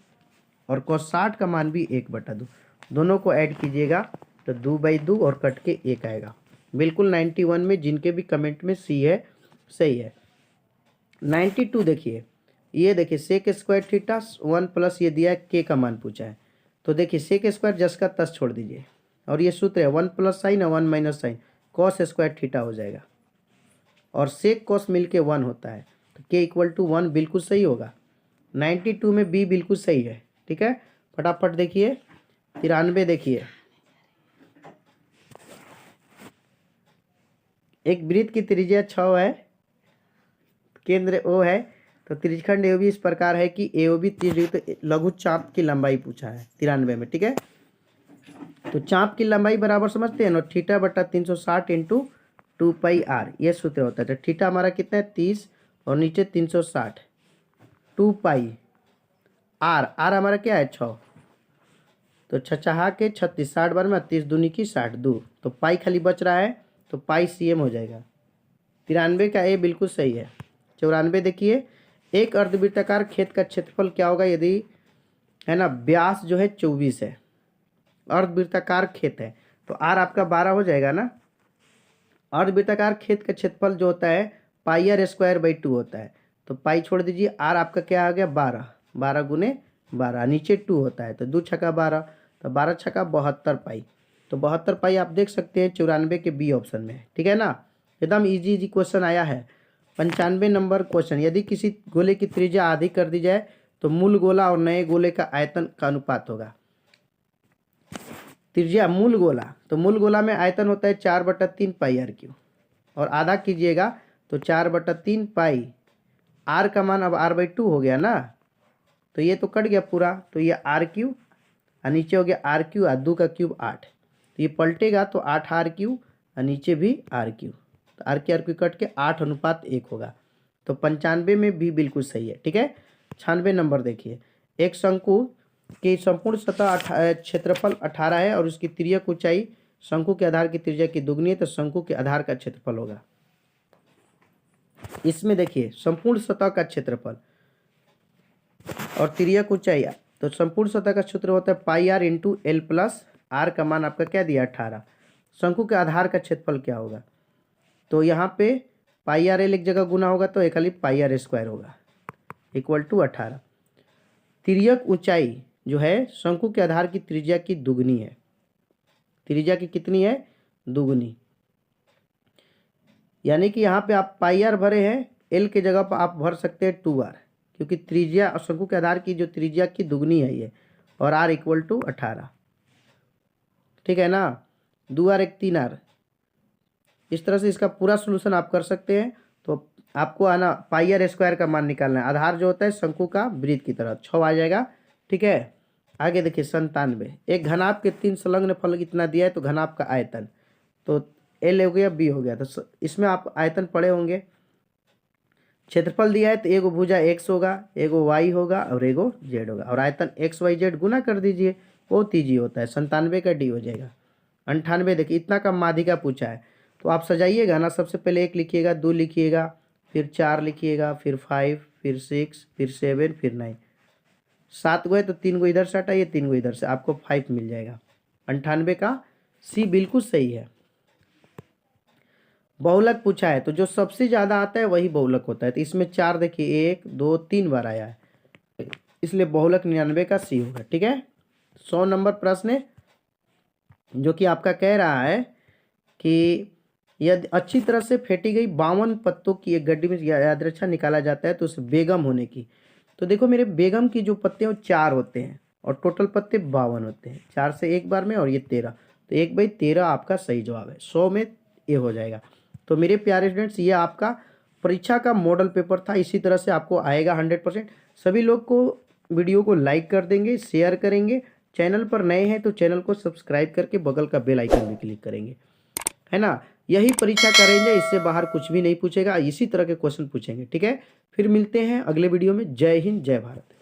और cos 60 का मान भी 1/2, दोनों को ऐड कीजिएगा तो 2/2 और कट के 1 आएगा। बिल्कुल 91 में जिनके भी कमेंट में सी है सही है। 92 देखिए, ये देखिए सेक स्क्वायर थीटा 1 प्लस ये दिया है, के का मान पूछा है, तो देखिए सेक स्क्वायर जस का तस छोड़ दीजिए, और ये सूत्र है 1 प्लस साइन और 1 minus sign, cos square theta हो जाएगा, और सेक कॉस मिलके 1 होता है, तो के इक्वल टू 1 बिल्कुल सही होगा। 92 में बी बिल्कुल सही है। ठीक है, फटाफट देखिए 93 देखिए, एक वृत्त की त्रिज्या 6 है, केंद्र ओ है, तो त्रिज्यखंड ए भी इस प्रकार है कि ए भी 30 डिग्री, तो लघु चाप की लंबाई पूछा है 93 में। ठीक है, तो चाप की लंबाई बराबर समझते हैं ना, θ/360 इंटू 2πr, ये सूत्र होता है। तो थीटा हमारा कितना है 30, और नीचे 360, 2π आर, आर हमारा क्या है 6, तो छछहा के 36, 60 बार में 30 दूनी की 60, 2, तो पाई खाली बच रहा है, तो पाई cm हो जाएगा। 93 का ए बिल्कुल सही है। 94 देखिए, एक अर्धवृत्ताकार खेत का क्षेत्रफल क्या होगा यदि, है ना, व्यास जो है 24 है, अर्धवृत्ताकार खेत है, तो आर आपका 12 हो जाएगा ना। अर्धवृत्ताकार खेत का क्षेत्रफल जो होता है πr²/2 होता है, तो पाई छोड़ दीजिए, आर आपका क्या आ गया 12, 12 गुने 12, नीचे 2 होता है, तो 2 छक्का 12, तो 12 छक्का 72 पाई, तो 72 पाई आप देख सकते हैं 94 के बी ऑप्शन में। ठीक है ना, एकदम इजी क्वेश्चन आया है। 95 नंबर क्वेश्चन, यदि किसी गोले की त्रिज्या आधी कर दी जाए तो मूल गोला और नए गोले का आयतन का अनुपात होगा। त्रिज्या मूल गोला, तो मूल गोला में आयतन होता है 4/3 पाई r3, और आधा कीजिएगा तो 4/3 पाई, आर का मान अब r/2 हो गया ना, तो ये तो कट गया पूरा, तो ये r3, और नीचे हो गया r3 और 2 का क्यूब 8, तो ये पलटेगा तो 8r3, और नीचे भी r3, तो r3 कट के 8:1 होगा। तो 95 में भी बिल्कुल सही है। ठीक है, 96 नंबर देखिए, एक शंकु की संपूर्ण सतह क्षेत्रफल 18 है, और उसकी तिर्यक ऊंचाई शंकु के आधार की त्रिज्या की दुगनी है, तो शंकु के आधार का क्षेत्रफल होगा। इसमें देखिए संपूर्ण सतह का क्षेत्रफल और तिर्यक ऊंचाई, तो संपूर्ण सतह का सूत्र होता है πr into L plus are, का मान आपका क्या दिया 18। शंकु के आधार का क्षेत्रफल क्या होगा, तो यहाँ पे πr एक जगह गुना होगा तो एक खाली πr² होगा, इक्वल टू 18। तिर्यक ऊंचाई जो है शंकु के आधार की त्रिज्या की दुगनी है, त्रिज्या की कितनी है, दुगनी, यानी कि यहाँ पे आप πr भरे हैं, एल के जगह पर आप भर सकते हैं 2r, क्योंकि त्रिज्या और शंकु के आधार की जो त्रिज्या की दुगनी है ये, और r इक्वल टू 18, ठीक है ना। 2r 1 3r, इस तरह से इसका पूरा सोल्यूशन आप कर सकते हैं। तो आपको आना पाई आर स्क्वायर का मान निकालना है। आधार जो होता है शंकु का वृत्त की तरह 6 आ जाएगा, ठीक है। आगे देखिए 97, एक घनाभ के 3 संलग्न फलक इतना दिया है, तो घनाभ का आयतन तो एल हो गया, बी हो गया। तो इसमें आप आयतन पढ़े होंगे। क्षेत्रफल दिया है तो एगो भुजा एक्स होगा, एगो वाई होगा और एगो जेड होगा, और आयतन एक्स वाई जेड गुना कर दीजिए, बहुत ईजी होता है। 97 का डी हो जाएगा। 98 देखिए इतना का माध्यिका पूछा है, तो आप सजाइएगा ना। सबसे पहले 1 लिखिएगा, 2 लिखिएगा, फिर 4 लिखिएगा, फिर 5, फिर 6, फिर 7, फिर 9। 7 गो है तो 3 गो इधर से हटाइए, 3 गो इधर से, आपको 5 मिल जाएगा। 98 का सी बिल्कुल सही है। बहुलक पूछा है, तो जो सबसे ज़्यादा आता है वही बहुलक होता है। तो इसमें 4 देखिए 1 2 3 बार आया है, इसलिए बहुलक 99 का सी होगा, ठीक है। 100 नंबर प्रश्न है, जो कि आपका कह रहा है कि यदि अच्छी तरह से फेंटी गई 52 पत्तों की एक गड्डी में यादृच्छा निकाला जाता है तो उसे बेगम होने की। तो देखो मेरे बेगम की जो पत्ते हैं वो 4 होते हैं और टोटल पत्ते 52 होते हैं, 4 से एक बार में, और ये 13, तो 1/13 आपका सही जवाब है। 100 में ये हो जाएगा। तो मेरे प्यारे स्टूडेंट्स, ये आपका परीक्षा का मॉडल पेपर था। इसी तरह से आपको आएगा 100%। सभी लोग को वीडियो को लाइक कर देंगे, शेयर करेंगे। चैनल पर नए हैं तो चैनल को सब्सक्राइब करके बगल का बेल आइकन भी क्लिक करेंगे, है ना। यही परीक्षा का रेंज है, इससे बाहर कुछ भी नहीं पूछेगा। इसी तरह के क्वेश्चन पूछेंगे, ठीक है। फिर मिलते हैं अगले वीडियो में। जय हिंद, जय भारत।